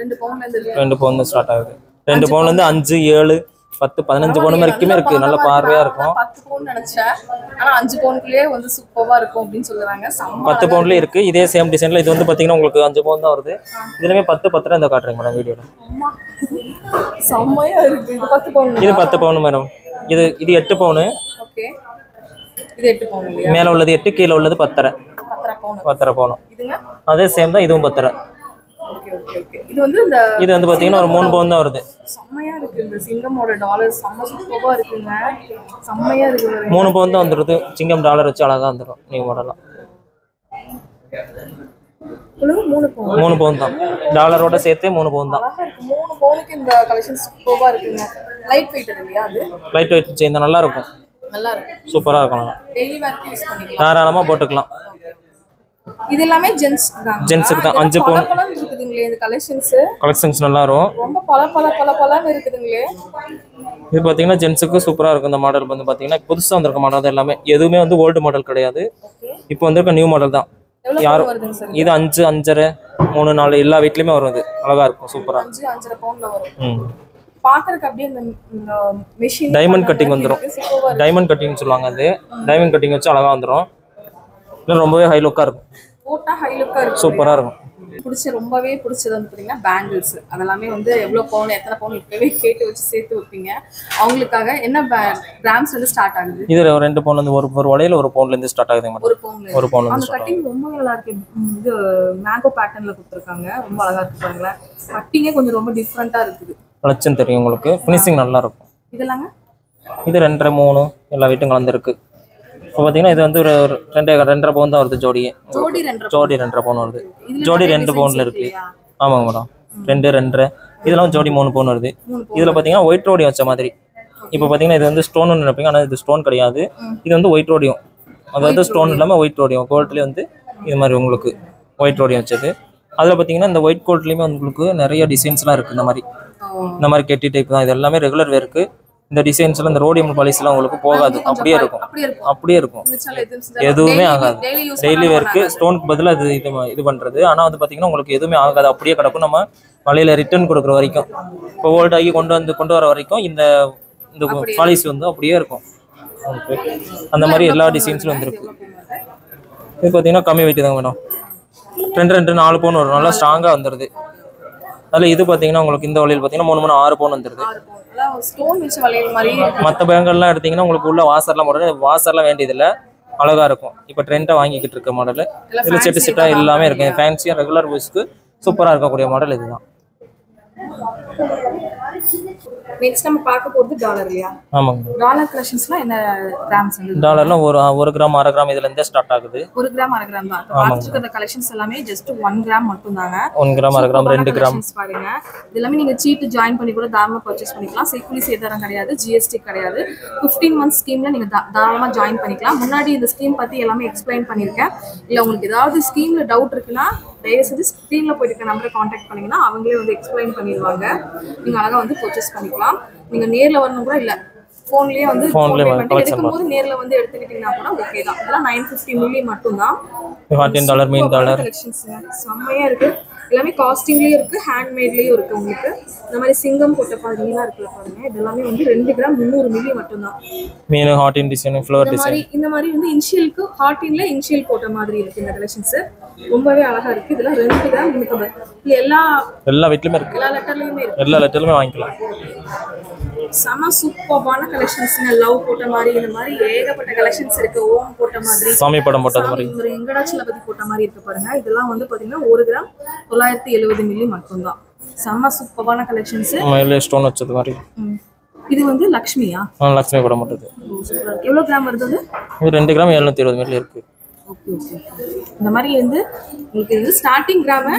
2 பவுன்ல ஸ்டார்ட் ஆகுது. 2 பவுன்லேருந்து 5, 7, 10, 15 பவுன் வரைக்குமே இருக்கு. நல்ல பார்வையா இருக்கும். 10 பவுன் நினைச்சேன். ஆனா 5 பவுனுக்குள்ளே வந்து சூப்பரா இருக்கும் அப்படின்னு சொல்றாங்க. 10 பவுன்ல இருக்கு. இதே சேம் டிசைன்ல இது வந்து பாத்தீங்கன்னா உங்களுக்கு 5 பவுன் தான் வருது. இதுலமே 10 10 இந்த காட்டுறேன் மேடம் வீடியோல. செம்மையா இருக்கு. இது 10 பவுன். இது 10 பவுன் மேடம். இது 8 பவுன். ஓகே, இது 8 பவுன் இல்லையா? மேல உள்ளது 8, கீழ உள்ளது 10.5. 10.5 பவுன். இதுங்க அதே சேம் தான். இதுவும் 10.5. Okay okay okay. இது வந்து பாத்தீங்கன்னா ஒரு 3 பவுன் தான் வருது. செம்மையா இருக்கு. இந்த சிங்கமோட டாலர் செம்ம சூப்பரா இருக்குங்க. செம்மையா இருக்கு. 3 பவுன் தான் வந்துருது. சிங்கம் டாலர் வச்சு அழகா வந்துரும் நியூ மாடலாம். 3 பவுன் தான். டாலரோட சேர்த்து 3 பவுன் தான். 3 பவுனுக்கு இந்த கலெக்ஷன் சூப்பரா இருக்குங்க. லைட் வெயிட் இல்லையா? அது லைட் வெயிட் செயின் நல்லா இருக்கும். நல்லா இருக்கு. சூப்பரா இருக்கும். டெய்லி வேர்க்கு யூஸ் பண்ணிக்கலாம். தாராளமா போட்டுக்கலாம். இது எல்லாமே ஜென்ஸ்க்கு தான். ஜென்ஸ்க்கு தான். 5 பவுன் இருக்குதுங்களே இந்த கலெக்ஷன்ஸ் நல்லா இருக்கும். ரொம்ப பல இருக்குதுங்களே. இது பாத்தீங்கன்னா ஜென்ஸுக்கு சூப்பரா இருக்கும். இந்த மாடல் வந்து பாத்தீங்கன்னா புதுசா வந்திருக்க மாடல் தான் எல்லாமே. எதுவுமே வந்து ஓல்டு மாடல் கிடையாது. இப்போ வந்திருக்க நியூ மாடல் தான். யாரும் இது 5, 5.5, 3, 4 எல்லா வீட்லயுமே வரும். இது அழகா இருக்கும். சூப்பரா 5, 5.5 பவுன்ல வரும். பாக்குறதுக்கு அப்படியே இந்த மெஷின் டைமண்ட் கட்டிங் வந்துரும். டைமண்ட் கட்டிங் சொல்லுவாங்க. அது டைமண்ட் கட்டிங் வச்சு அழகா வந்துரும். இது ரொம்பவே ஹை லுக்கா இருக்கும். போட்டா ஹை லுக்கா இருக்கும். சூப்பரா இருக்கும். ரொம்பவே பிடிச்சது வந்து பாத்தீங்கன்னா பேங்கிள்ஸ். அதெல்லாமே வந்து எவ்வளவு பவுன் எத்தனை பவுன் இப்பவே கேட்டு வச்சு சேர்த்து வைப்பீங்க. அவங்களுக்காக என்ன கிராம்ஸ் வந்து ஸ்டார்ட் ஆகுது? இது 2 பவுன்ல இருந்து ஒரு வளையல 1 பவுன்ல இருந்து ஸ்டார்ட் ஆகுது மேடம். 1 பவுன்ல அந்த கட்டிங் ரொம்ப நல்லா இருக்கு. இது மேங்கோ பேட்டர்ன்ல கொடுத்திருக்காங்க. ரொம்ப அழகா இருக்கு பாருங்க. கட்டிங்கே கொஞ்சம் ரொம்ப டிஃபரண்டா இருக்குது. கலெக்ஷன் தெரியும் உங்களுக்கு. ஃபினிஷிங் நல்லா இருக்கும். இதெல்லாம் இது 2.5, 3 எல்லா வீட்டும் கலந்துருக்கு. இப்போ பார்த்தீங்கன்னா இது வந்து ஒரு 2.5 பவுன் தான் வருது. ஜோடி 2.5 பவுன் வருது. ஜோடி 2 பவுன்ல இருக்கு. ஆமாங்க மேடம். 2, 2.5 இதெல்லாம் ஜோடி 3 பவுன் வருது. இதில் பார்த்தீங்கன்னா ஒயிட் ரோடியம் வச்ச மாதிரி. இப்போ பார்த்தீங்கன்னா இது வந்து ஸ்டோன் நினைப்பீங்க. ஆனால் இது ஸ்டோன் கிடையாது. இது வந்து ஒயிட் ரோடியம். அதாவது ஸ்டோன் இல்லாமல் ஒயிட் ரோடியம். கோல்ட்லேயே வந்து இது மாதிரி உங்களுக்கு ஒயிட் ரோடியம் வச்சது. அதில் பார்த்தீங்கன்னா இந்த ஒயிட் கோல்ட்லேயுமே உங்களுக்கு நிறைய டிசைன்ஸ்லாம் இருக்குது. இந்த மாதிரி கெட்டி டைப் தான். இது எல்லாமே ரெகுலர் வேருக்கு. இந்த டிசைன்ஸ்ல இந்த ரோடியம் பாலிஷ்லாம் உங்களுக்கு போகாது, அப்படியே இருக்கும் எதுவுமே ஆகாது. டெய்லி ஒர்க்கு ஸ்டோனுக்கு பதிலாக இது பண்றது. ஆனா வந்து பாத்தீங்கன்னா உங்களுக்கு எதுவுமே ஆகாது, அப்படியே கிடக்கும். நம்ம மலையில ரிட்டர்ன் கொடுக்குற வரைக்கும், இப்போ ஓல்ட் ஆகி கொண்டு வர வரைக்கும் இந்த பாலிஷ் வந்து அப்படியே இருக்கும். அந்த மாதிரி எல்லா டிசைன்ஸ்லும் வந்துருக்கு. இது பார்த்தீங்கன்னா கம்மி வெயிட் தான் மேடம், 2-4 பவுன் வரும், நல்லா ஸ்ட்ராங்காக வந்துடுது. அதில் இது பார்த்தீங்கன்னா உங்களுக்கு இந்த வளையல் பார்த்தீங்கன்னா 3-6 பவுன் வந்துடுது. மற்ற பேங்கல்லாம் எடுத்தீங்கன்னா உங்களுக்கு உள்ள வாசர்லாம் வேண்டியதில்லை, அழகா இருக்கும். இப்போ ட்ரெண்டாக வாங்கிக்கிட்டு இருக்க மாடல் இதில் செட்டாக எல்லாமே இருக்கு. ஃபேன்சியாக ரெகுலர் யூஸ்க்கு சூப்பராக இருக்கக்கூடிய மாடல் இதுதான். நெக்ஸ்ட் நம்ம பார்க்க போறது டாலர் இல்லையா? ஆமாங்க. டாலர் கலெக்ஷன்ஸ்லாம் என்ன கிராம்ஸ் வந்து? டாலர்லாம் 1 கிராம் 1/2 கிராம் இதுல இருந்தே ஸ்டார்ட் ஆகுது. 1 கிராம் 1/2 கிராம் தான். பாத்துக்கிற அந்த கலெக்ஷன்ஸ் எல்லாமே ஜஸ்ட் 1 கிராம் மட்டும் தாங்க. 1 கிராம் 1/2 கிராம் 2 கிராம் பாருங்க. இது எல்லாமே நீங்க சீட் ஜாயின் பண்ணி கூட தாராளமா பர்ச்சேஸ் பண்ணிக்கலாம். சேக்குலி சேதாரம் கிடையாது, ஜிஎஸ்டி கிடையாது. 15 மந்த்ஸ் ஸ்கீம்ல நீங்க தாராளமா ஜாயின் பண்ணிக்கலாம். முன்னாடி இந்த ஸ்கீம் பத்தி எல்லாமே எக்ஸ்பிளைன் பண்ணிருக்கேன். இல்ல உங்களுக்கு ஏதாவது ஸ்கீம்ல டவுட் இருக்குன்னா தயவு செஞ்சு ஸ்க்ரீன்ல போயிட்டு இருக்க நம்பரை காண்டாக்ட் பண்ணீங்கன்னா அவங்களே வந்து எக்ஸ்பிளைன் பண்ணிடுவாங்க. நீங்க அழகா வந்து பர்ச்சேஸ் பண்ணிக்கலாம். நீங்க நேர்ல வரணும் கூட இல்ல, போன்லயே வந்து எடுக்கும்போது நேர்ல வந்து எடுத்துக்கிட்டீங்கன்னா கூட ஓகே தான். இதெல்லாம் 950 மில்லி மட்டும் தான். $14 மீன் டாலர் கலெக்ஷன்ஸ் செம்மையா இருக்கு. எல்லாமே காஸ்டிங்லயும் இருக்கு, ஹேண்ட்மேட்லயும் இருக்கு. உங்களுக்கு இந்த மாதிரி சிங்கம் போட்ட பாத்தீங்கன்னா இருக்குல்ல பாருங்க, இதெல்லாமே வந்து 2 கிராம் 300 மில்லி மட்டும் தான். மீன் ஹார்டின் டிசைன், ஃப்ளவர் டிசைன், இந்த மாதிரி வந்து இன்ஷியலுக்கு ஹார்டின்ல இன்ஷியல் போட்ட மாதிரி இருக்கு இந்த கலெக்ஷன்ஸ். ரொம்பவே அழகா இருக்கு. இதெல்லாம் 2 கிராம் 350. எல்லா வீட்லயுமே இருக்கு, எல்லா லெட்டர்லயுமே வாங்கிக்கலாம். செம சூப்பரான கலெக்ஷன்ஸ்ங்க. லவ் போட்ட மாதிரி இந்த மாதிரி ஏகப்பட்ட கலெக்ஷன்ஸ் இருக்கு. ஓம் போட்ட மாதிரி, சாமி படம் போட்ட மாதிரி, ஒரு எங்கடாச்சலபதி போட்ட மாதிரி இருக்கு பாருங்க. இதெல்லாம் வந்து பாத்தீங்கன்னா 1 கிராம் 970 மில்லி மட்டும் தான். செம சூப்பரான கலெக்ஷன்ஸ். மயில ஸ்டோன் வச்சது மாதிரி. இது வந்து லக்ஷ்மியா? லக்ஷ்மி படம் போட்டது. எவ்வளவு கிராம் வருது? இது 2 கிராம் 720 மில்லி இருக்கு. Okay okay. இந்த மாதிரி வந்து உங்களுக்கு இது ஸ்டார்டிங் கிராம்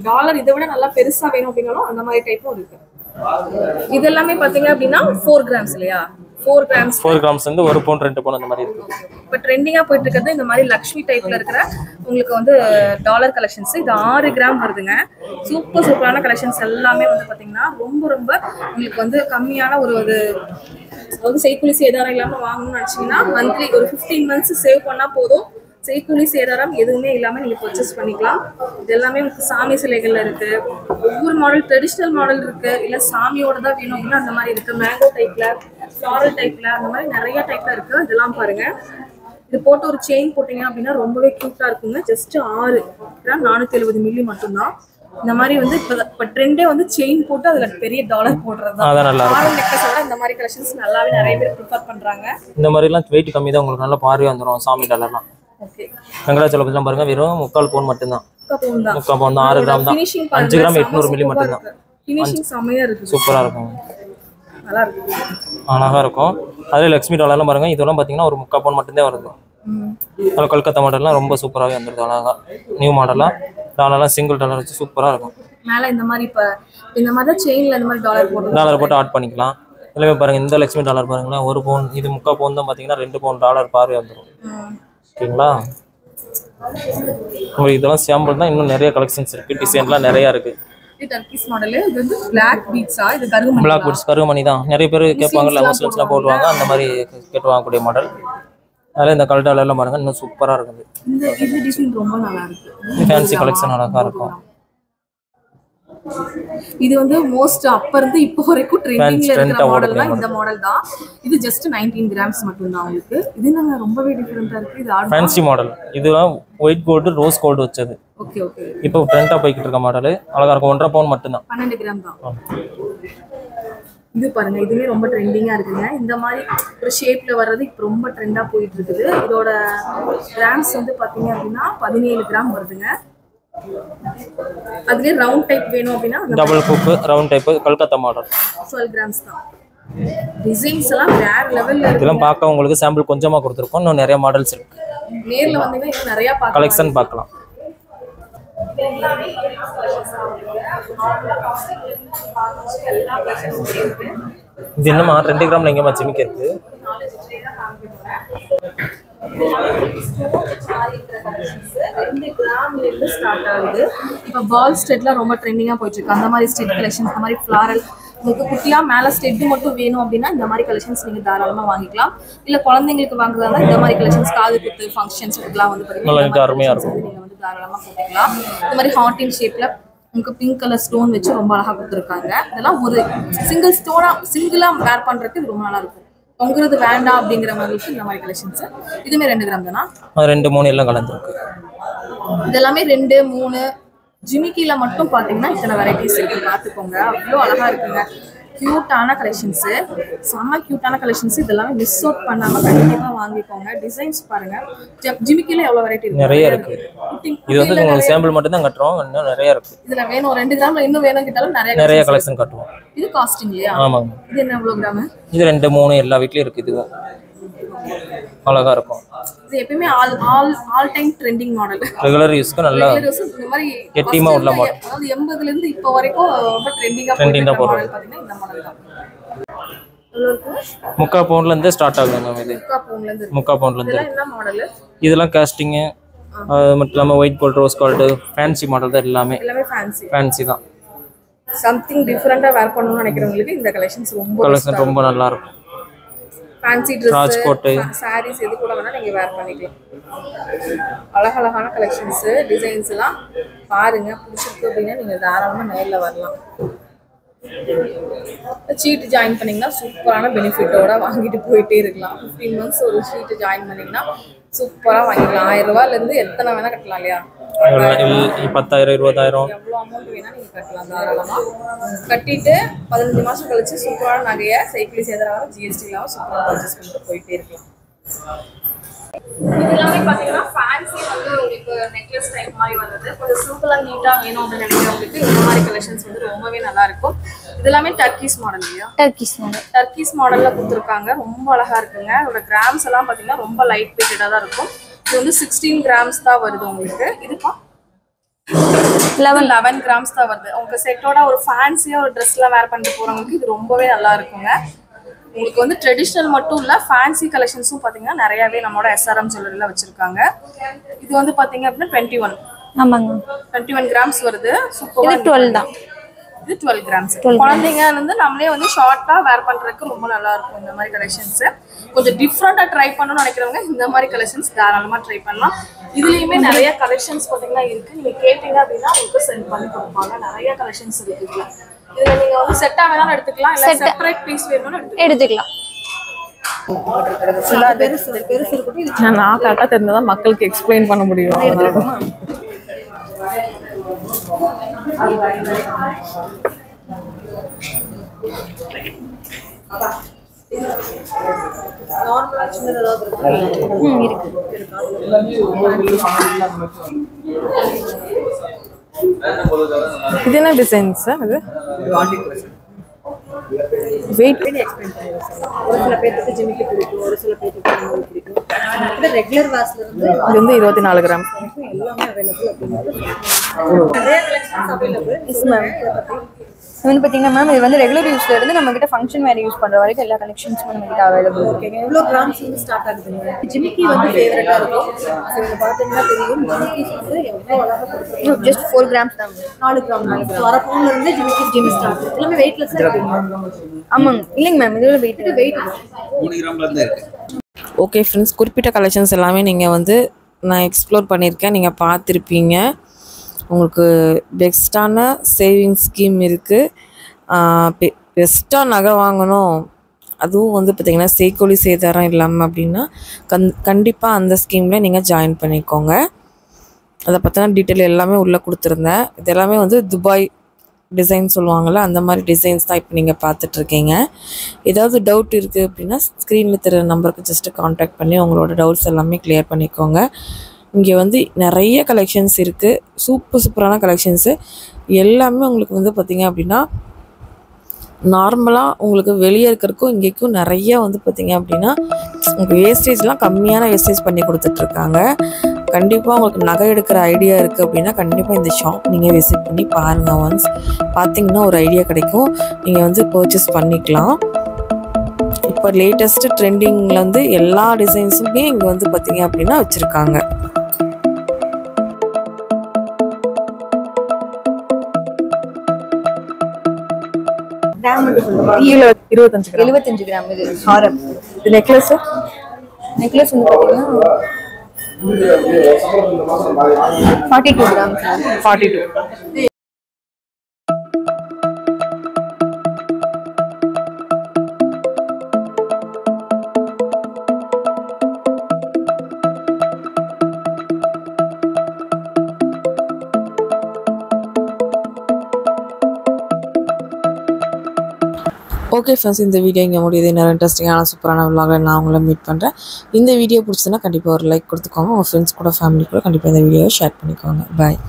டாலர் இதை விட நல்லா பெருசா வேணும் அப்படின்னாலும் அந்த மாதிரி டைப்பும் இருக்கு. இது எல்லாமே பாத்தீங்க அப்படின்னா 4 கிராம்ஸ் இல்லையா? 4 கிராம்ஸ் வந்து 1 பவுன் 2 பவுன் அந்த மாதிரி இருக்கு. இப்போ ட்ரெண்டிங்கா போயிட்டு இருக்கிறது இந்த மாதிரி லக்ஷ்மி டைப்ல இருக்கிற உங்களுக்கு வந்து டாலர் கலெக்ஷன்ஸ். இது 6 கிராம் வருதுங்க. சூப்பரான கலெக்ஷன்ஸ் எல்லாமே வந்து பாத்தீங்கன்னா ரொம்ப உங்களுக்கு வந்து கம்மியான அதாவது செய்கூலி சேதாரம் இல்லாம வாங்கணும்னு நினைச்சீங்கன்னா மந்த்லி ஒரு 15 மந்த்ஸ் சேவ் பண்ணா போதும். செய்கூலி சேதாரம் எதுவுமே இல்லாம நீங்க பர்ச்சேஸ் பண்ணிக்கலாம். இது எல்லாமே உங்களுக்கு சாமி சிலைகள்ல இருக்கு. ஒவ்வொரு மாடல் ட்ரெடிஷ்னல் மாடல் இருக்கு, இல்ல சாமியோட தான் வேணும் அப்படின்னா அந்த மாதிரி இருக்கு. மேங்கோ டைப்ல, ஃப்ளாரல் டைப்ல, அந்த மாதிரி நிறைய டைப்ல இருக்கு. இதெல்லாம் பாருங்க. இது போட்டு ஒரு செயின் போட்டீங்க அப்படின்னா ரொம்பவே கியூட்டா இருக்குங்க. ஜஸ்ட் 6 கிராம் 470 மில்லி மட்டும்தான். இந்த மாதிரி வந்து இப்ப ட்ரெண்டே வந்து செயின் போட்டு அதுல பெரிய டாலர் போடுறது தான். இந்த மாதிரி கலெக்ஷன்ஸ் நல்லாவே நிறைய பேர் ப்ரிஃபர் பண்றாங்க. இந்த மாதிரி எல்லாம் வெயிட் கம்மி தான், உங்களுக்கு நல்ல பார்வை வந்துடும். சாமி டாலர்லாம் வெங்கடாச்சலபதிலாம் பாருங்க, வெறும் 3/4 பவுன் மட்டும்தான். 3/4 பவுன் தான், 6 கிராம் தான். 5 கிராம் 800 மில்லி மட்டும்தான். சூப்பரா இருக்கும், நல்லா இருக்கும், அழகா இருக்கும். அதே லக்ஷ்மி டாலர்லாம் பாருங்க, இதெல்லாம் பாத்தீங்கன்னா ஒரு 3/4 பவுன் மட்டும்தான் வருது. அதில் கல்கத்தா மாடல்லாம் ரொம்ப சூப்பராகவே வந்துருது. அழகா நியூ மாடலாம் டாலர்லாம் சிங்கிள் டாலர் வச்சு சூப்பராக இருக்கும். மேலே இந்த மாதிரி இப்போ இந்த மாதிரி தான் செயினில் இந்த மாதிரி டாலர் போட்டு ஆட் பண்ணிக்கலாம். எல்லாமே பாருங்க, இந்த லக்ஷ்மி டாலர் பாருங்களேன், 1 பவுன், இது 3/4 பவுன் தான் பார்த்தீங்கன்னா 2 பவுன் டாலர் பார்வை வந்துடும். ஓகேங்களா? உங்களுக்கு இதெல்லாம் சாம்பிள் தான், இன்னும் நிறைய கலெக்ஷன்ஸ் இருக்கு, டிசைன்லாம் நிறைய இருக்கு. இது டர்க்கிஷ் மாடல். இது வந்து Black beads இது கருகமணி. Black beads கருகமணி தான். நிறைய பேர் கேட்பாங்கல்ல, முஸ்லிம்ஸ்லாம் போடுவாங்க, அந்த மாதிரி கேட்டு வாங்கக்கூடிய மாடல். அதில் இந்த கல் டாலர்லாம் பாருங்க, இன்னும் சூப்பராக இருக்குது. இந்த டிசைன் ரொம்ப நல்லா இருக்கு. ஃபேன்சி கலெக்ஷன் அழகா இருக்கும். இது வந்து மோஸ்ட் அப்ப இருந்து இப்போ வரைக்கும் ட்ரெண்டிங்ல இருக்கிற மாடல் தான் இந்த மாடல் தான். இது ஜஸ்ட் 19 கிராம்ஸ் மட்டும் தான் உங்களுக்கு. இது நாங்க ரொம்பவே டிஃபரண்டா இருக்கு. இது ஃபேன்சி மாடல். இதுலாம் ஒயிட் கோல்ட் ரோஸ் கோல்ட் வச்சது. Okay okay. இப்போ ட்ரெண்டா போயிட்டு இருக்க மாடல் அழகா இருக்கும். 1.5 பவுன் மட்டும் தான். 12 கிராம் தான். இது பாருங்க, இதுவே ரொம்ப ட்ரெண்டிங்கா இருக்குங்க. இந்த மாதிரி ஒரு ஷேப்ல வர்றது இப்போ ரொம்ப ட்ரெண்டா போயிட்டு இருக்குது. இதோட கிராம்ஸ் வந்து பாத்தீங்க அப்படின்னா 17 கிராம் வருதுங்க. அதுலயே ரவுண்ட் டைப் வேணும் அப்படின்னா double hook round type Calcutta model 12 grams தான். டிசைன்ஸ் எல்லாம் வேற லெவல்ல இருக்கு. இதெல்லாம் பார்க்க உங்களுக்கு சாம்பிள் கொஞ்சமா கொடுத்திருக்கோம். இன்னும் நிறைய மாடல்ஸ் இருக்கு. நேர்ல வந்தீங்கன்னா இன்னும் நிறைய கலெக்ஷன் பார்க்கலாம். இது என்னமா 2 கிராம்ல எங்கேயுமா ஜிமிக்கி இருக்கு. இப்போ பால் ஸ்டெட்லாம் ரொம்ப ட்ரெண்டிங்கா போயிட்டு இருக்கு. அந்த மாதிரி ஸ்டெட் கலெக்ஷன்ஸ், அந்த மாதிரி ஃப்ளாரல் உங்களுக்கு குட்டியா மேலே ஸ்டெட் மட்டும் வேணும் அப்படின்னா இந்த மாதிரி கலெக்ஷன்ஸ் நீங்கள் தாராளமாக வாங்கிக்கலாம். இல்லை குழந்தைங்களுக்கு வாங்குறதா இந்த மாதிரி கலெக்ஷன்ஸ் காது குத்து ஃபங்க்ஷன்ஸ் இதெல்லாம் வந்து பார்த்தீங்கன்னா அருமையாக இருக்கும். நீங்கள் வந்து தாராளமாக போட்டுக்கலாம். இந்த மாதிரி ஹார்டின் ஷேப்பில் உங்களுக்கு பிங்க் கலர் ஸ்டோன் வச்சு ரொம்ப அழகாக கொடுத்துருக்காங்க. இதெல்லாம் ஒரு சிங்கிளாக வேர் பண்ணுறதுக்கு இது ரொம்ப நல்லா இருக்கும். தொங்குறது வேண்டாம் அப்படிங்கிற மாதிரி இந்த மாதிரி கலெக்ஷன்ஸ். இதுவுமே 2 கிராம் தானா? 2, 3 எல்லாம் கலந்துருக்கு. இதெல்லாமே 2, 3 ஜிமிக்கில மட்டும் பார்த்தீங்கன்னா இத்தனை வெரைட்டிஸ் இருக்கு. பார்த்துக்கோங்க, அவ்வளோ அழகா இருக்குங்க. கியூட்டான கலெக்ஷன்ஸு, செம்ம கியூட்டான கலெக்ஷன்ஸ். இதெல்லாமே மிஸ் அவுட் பண்ணாமல் கண்டிப்பாக வாங்கிக்கோங்க. டிசைன்ஸ் பாருங்க. ஜிமிக்கில எவ்வளோ வெரைட்டி இருக்கு? நிறைய இருக்கு. இது வந்து உங்களுக்கு சாம்பிள் மட்டும் தான் கட்டுறோம், இன்னும் நிறைய இருக்கு. இதுல வேணும் 2 கிராம்ல இன்னும் வேணும் கேட்டாலும் நிறைய கலெக்ஷன் கட்டுவோம். இது காஸ்டிங் இல்லையா? ஆமாங்க. இது என்ன எவ்வளோ கிராம்? இது 2, 3 எல்லா வீட்லயும் இருக்கு. இதுவும் அழகா இருக்கும். இது எப்பயுமே all time trending model. Regular யூஸ்க்கு நல்லா இந்த மாதிரி கெட்டிமா உள்ள மாடல். அதாவது 80ல இருந்து இப்போ வரைக்கும் ரொம்ப ட்ரெண்டிங்கா போற மாடல் பாத்தீங்கன்னா இந்த மாடல் தான். முக்கா பவுண்ட்ல இருந்து ஸ்டார்ட் ஆகுது மேம். இது முக்கா பவுண்ட்ல இருந்து. இதெல்லாம் என்ன மாடல்? இதெல்லாம் காஸ்டிங். அது மட்டும் இல்லாம white gold, rose gold, fancy model தான் எல்லாமே. எல்லாமே ஃபேன்சி தான். சம்திங் டிஃபரெண்டா வேர் பண்ணனும்னு நினைக்கிறவங்களுக்கு இந்த கலெக்ஷன்ஸ் ரொம்ப நல்லா இருக்கும். ஃபேன்சி ட்ரெஸ், சாரீஸ் எது கூட வேணா நீங்க வேர் பண்ணிக்கலாம். அழகழகான கலெக்ஷன்ஸ், டிசைன்ஸ் எல்லாம் பாருங்க. பிடிச்சிருக்கு அப்படின்னா நீங்க தாராளமா நேர்ல வரலாம். சீட் ஜாயின் பண்ணீங்கன்னா சூப்பரான பெனிஃபிட்டோட வாங்கிட்டு போயிட்டே இருக்கலாம். 15 months ஒரு சீட் ஜாயின் பண்ணீங்கன்னா சூப்பரா வாங்கிக்கலாம். 1000 ரூபாயில இருந்து எத்தனை வேணா கட்டலாம் இல்லையா? 10,000, 20,000 எவ்வளோ அமௌண்ட் வேணா நீங்க கட்டலாம் தாராளமா. கட்டிட்டு 15 மாசம் கழிச்சு சூப்பரான நகையை சைக்கிளி சேதாரம் ஜிஎஸ்டி இல்லாம சூப்பராக பர்ச்சேஸ் பண்ணிட்டு போயிட்டே இருக்கலாம். இது எல்லாமே பார்த்தீங்கன்னா ஃபேன்சி வந்து உங்களுக்கு நெக்லஸ் டைப் மாதிரி வருது. கொஞ்சம் சிம்பிளாக நீட்டாக வேணும் அப்படின்னு நினைக்கிறவங்களுக்கு இந்த மாதிரி கலெக்ஷன்ஸ் வந்து ரொம்பவே நல்லா இருக்கும். இது எல்லாமே டர்க்கிஸ் மாடல் இல்லையா? டர்க்கிஸ் மாடலில் கொடுத்துருக்காங்க. ரொம்ப அழகாக இருக்குங்க. அதோட கிராம்ஸ் எல்லாம் பார்த்தீங்கன்னா ரொம்ப லைட் வெயிட்டடாக தான் இருக்கும். இது வந்து 16 கிராம்ஸ் தான் வருது உங்களுக்கு. இதுப்பா 11 கிராம்ஸ் தான் வருது. உங்க செட்டோட ஒரு ஃபேன்சியாக ஒரு ட்ரெஸ்லாம் வேர் பண்ணிட்டு போகிறவங்களுக்கு இது ரொம்பவே நல்லா இருக்குங்க. உங்களுக்கு வந்து ட்ரெடிஷ்னல் மட்டும் இல்லை, ஃபேன்சி கலெக்ஷன்ஸும் பார்த்தீங்கன்னா நிறையாவே நம்மளோட எஸ்ஆர்எம் ஜுவல்லரியில் வச்சுருக்காங்க. இது வந்து பார்த்தீங்க அப்படின்னா 21. ஆமாங்க, 21 கிராம்ஸ் வருது. சூப்பர். இது 12 தான். இது 12 கிராம்ஸ். குழந்தைங்க வந்து நம்மளே வந்து ஷார்ட்டாக வேர் பண்ணுறதுக்கு ரொம்ப நல்லா இருக்கும் இந்த மாதிரி கலெக்ஷன்ஸ். கொஞ்சம் டிஃப்ரெண்ட்டாக ட்ரை பண்ணணும்னு நினைக்கிறவங்க இந்த மாதிரி கலெக்ஷன்ஸ் தாராளமாக ட்ரை பண்ணலாம். இதுலேயுமே நிறைய கலெக்ஷன்ஸ் பார்த்தீங்கன்னா இருக்குது. நீங்கள் கேட்டீங்க அப்படின்னா உங்களுக்கு சென்ட் பண்ணி கொடுப்பாங்க. நிறைய கலெக்ஷன்ஸ் இருக்குதுல. இதுல நீங்க வந்து செட்டா வேணாலும் எடுத்துக்கலாம், இல்ல செப்பரேட் பீஸ் வேணும்னு எடுத்துக்கலாம். ஃபுல்லா பெருசு இருக்கு. நான் கரெக்டா தெரிஞ்சதா மக்களுக்கு எக்ஸ்பிளைன் பண்ண முடியும். நார்மலா சின்னதா ஏதாவது இருக்கு. இது என்ன டிசைன்ஸ் சார்? இது வெயிட் எக்ஸ்பிளைன் பண்ணுங்க. ஒரு சில பேருக்கு ஜிமிக்கி பிடிக்கும், ஒரு சில பேருக்கு பிடிக்கும். இது ரெகுலர் வாஷ்ல இருந்து இது வந்து 24 கிராம் எல்லாமே அவைலபிள் அப்படிங்கிறது நிறைய கலெக்ஷன்ஸ் அவைலபிள். Yes ma'am. இது வந்து பார்த்தீங்கன்னா மேம், இது வந்து ரெகுலர் யூஸ்ல இருந்து நம்ம கிட்ட ஃபங்க்ஷன் வேர் யூஸ் பண்ற வரைக்கும் எல்லா கலெக்ஷன்ஸும் நம்ம கிட்ட அவைலபிள். ஓகேங்க. எவ்வளோ கிராம்ஸ் வந்து ஸ்டார்ட் ஆகுதுங்க? ஜிமிக்கி வந்து ஃபேவரட்டா இருக்கும். ஸோ இதை பார்த்தீங்கன்னா தெரியும், ஜிமிக்கிஸ் வந்து எவ்வளோ அழகாக கொடுத்துருக்கோம். ஜஸ்ட் 4 கிராம்ஸ் தான். 4 கிராம். வர பவுன்ல இருந்து ஜிமிக்கி ஸ்டார்ட். எல்லாமே வெயிட்லெஸ் இருக்குங்க. ஆமாங்க. இல்லைங்க மேம், இதோட வெயிட் 3 கிராம்ல இருந்து இருக்கு. ஓகே ஃப்ரெண்ட்ஸ், குறிப்பிட்ட கலெக்ஷன்ஸ் எல்லாமே நீங்கள் வந்து நான் எக்ஸ்ப்ளோர் பண்ணியிருக்கேன், நீங்கள் பார்த்துருப்பீங்க. உங்களுக்கு பெஸ்ட்டான சேவிங் ஸ்கீம் இருக்குது. பெஸ்ட்டாக நகை வாங்கணும், அதுவும் வந்து பார்த்திங்கன்னா செய்கூலி சேதாரம் இல்லாமல் அப்படின்னா கண்டிப்பாக அந்த ஸ்கீமில் நீங்கள் ஜாயின் பண்ணிக்கோங்க. அதை பற்றின டீட்டெயில் எல்லாமே உள்ளே கொடுத்துருந்தேன். இது எல்லாமே வந்து துபாய் டிசைன் சொல்லுவாங்கள்ல, அந்த மாதிரி டிசைன்ஸ் தான் இப்போ நீங்கள் பார்த்துட்ருக்கீங்க. ஏதாவது டவுட் இருக்குது அப்படின்னா ஸ்க்ரீனில் தெரிய நம்பருக்கு ஜஸ்ட்டு காண்டாக்ட் பண்ணி உங்களோட டவுட்ஸ் எல்லாமே கிளியர் பண்ணிக்கோங்க. இங்கே வந்து நிறைய கலெக்ஷன்ஸ் இருக்குது, சூப்பரான கலெக்ஷன்ஸு எல்லாமே. உங்களுக்கு வந்து பார்த்திங்க அப்படின்னா நார்மலாக உங்களுக்கு வெளியே இருக்கிறதுக்கும் இங்கேக்கும் நிறைய வந்து பார்த்திங்க அப்படின்னா உங்களுக்கு வேஸ்டேஜ்லாம் கம்மியான வேஸ்டேஜ் பண்ணி கொடுத்துட்ருக்காங்க. கண்டிப்பாக உங்களுக்கு நகை எடுக்கிற ஐடியா இருக்குது அப்படின்னா கண்டிப்பாக இந்த ஷாப் நீங்கள் விசிட் பண்ணி பாருங்கள். ஒன்ஸ் பார்த்திங்கன்னா ஒரு ஐடியா கிடைக்கும், நீங்கள் வந்து பர்ச்சேஸ் பண்ணிக்கலாம். இப்போ லேட்டஸ்ட்டு ட்ரெண்டிங்கில் வந்து எல்லா டிசைன்ஸுமே இங்கே வந்து பார்த்திங்க அப்படின்னா வச்சுருக்காங்க. கிராம் கீழே 25 கிராம் 75 கிராம் இது ஹாரம். இது நெக்லஸ் நெக்லஸ் வந்து பார்த்தீங்கன்னா 42 கிராம். 42. ஓகே ஃப்ரெண்ட்ஸ், இந்த வீடியோ இங்கே முடியுது. இன்னொரு இன்ட்ரெஸ்டிங்கான சூப்பரான விலாக நான் உங்களை மீட் பண்ணுறேன். இந்த வீடியோ பிடிச்சதுன்னா கண்டிப்பாக ஒரு லைக் கொடுத்துக்கோங்க. உங்கள் ஃப்ரெண்ட்ஸ் கூட ஃபேமிலி கூட கண்டிப்பாக இந்த வீடியோவை ஷேர் பண்ணிக்கோங்க. பாய்.